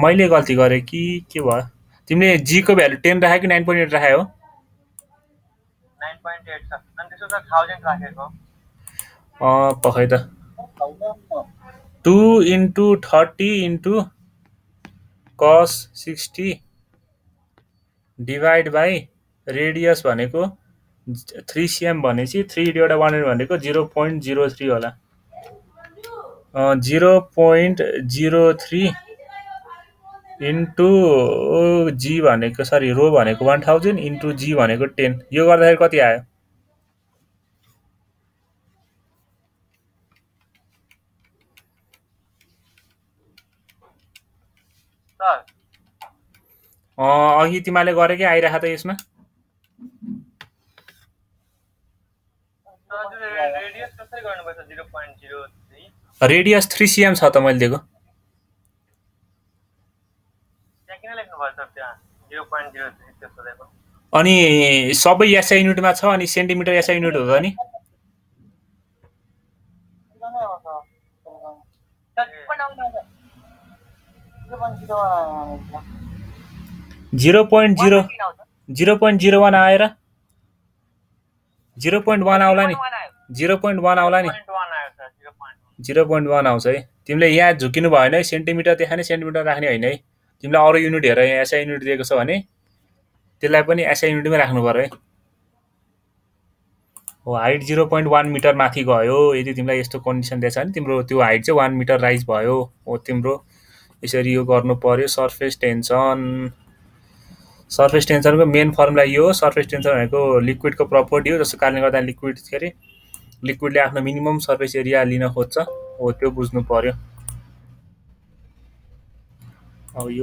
मैले गल्ती गरेँ कि के भयो? तिमीले जीको भ्यालु 10 राख्यो कि 9.8 राख्यो हो? 9.8 छ। अनि त्यसो त 1000 राखेको। पखै त 2 × 30 × cos 60 डिभाइड बाई रेडियस भनेको 3 cm भनेपछि 3/100 भनेको 0.03 होला। 0.03 × g भनेको सरी रो भनेको 1000 × g भनेको 10। यो गर्दाखेरि कति आयो? अघि तिमीले गरेकै आइरहेको त यसमा? रेडियस 3 cm छ त मैले दिएको। अनि सबै एसआई युनिटमा छ, अनि सेन्टिमिटर एसआई युनिट हो नि? जिरो पोइन्ट 0.01 आएर 0.1 आउला नि। 0.1 आउला नि। 0.1 आउँछ है। तिमीले यहाँ झुकिनु भएन है, सेन्टिमिटर देखाने सेन्टिमिटर राख्ने होइन है। तिमीलाई अरू युनिट हेर, यहाँ एसआई युनिट दिएको छ भने त्यसलाई पनि एसआई युनिटमै राख्नु पर्यो है। हो हाइट 0.1 मिटर माथि गयो। यदि तिमीलाई यस्तो कन्डिसन दिएछ भने तिम्रो त्यो हाइट चाहिँ 1 मिटर राइज भयो। हो तिम्रो यसरी यो गर्नु पर्यो। सर्फेस टेन्सनको मेन फर्मुला यो हो। सर्फेस टेन्सन भनेको लिक्विडको प्रपर्टी हो, जसको कारणले गर्दा लिक्विडले आफ्नो मिनिमम सर्फेस एरिया लिन खोज्छ। हो त्यो बुझ्नु पर्यो। अब यो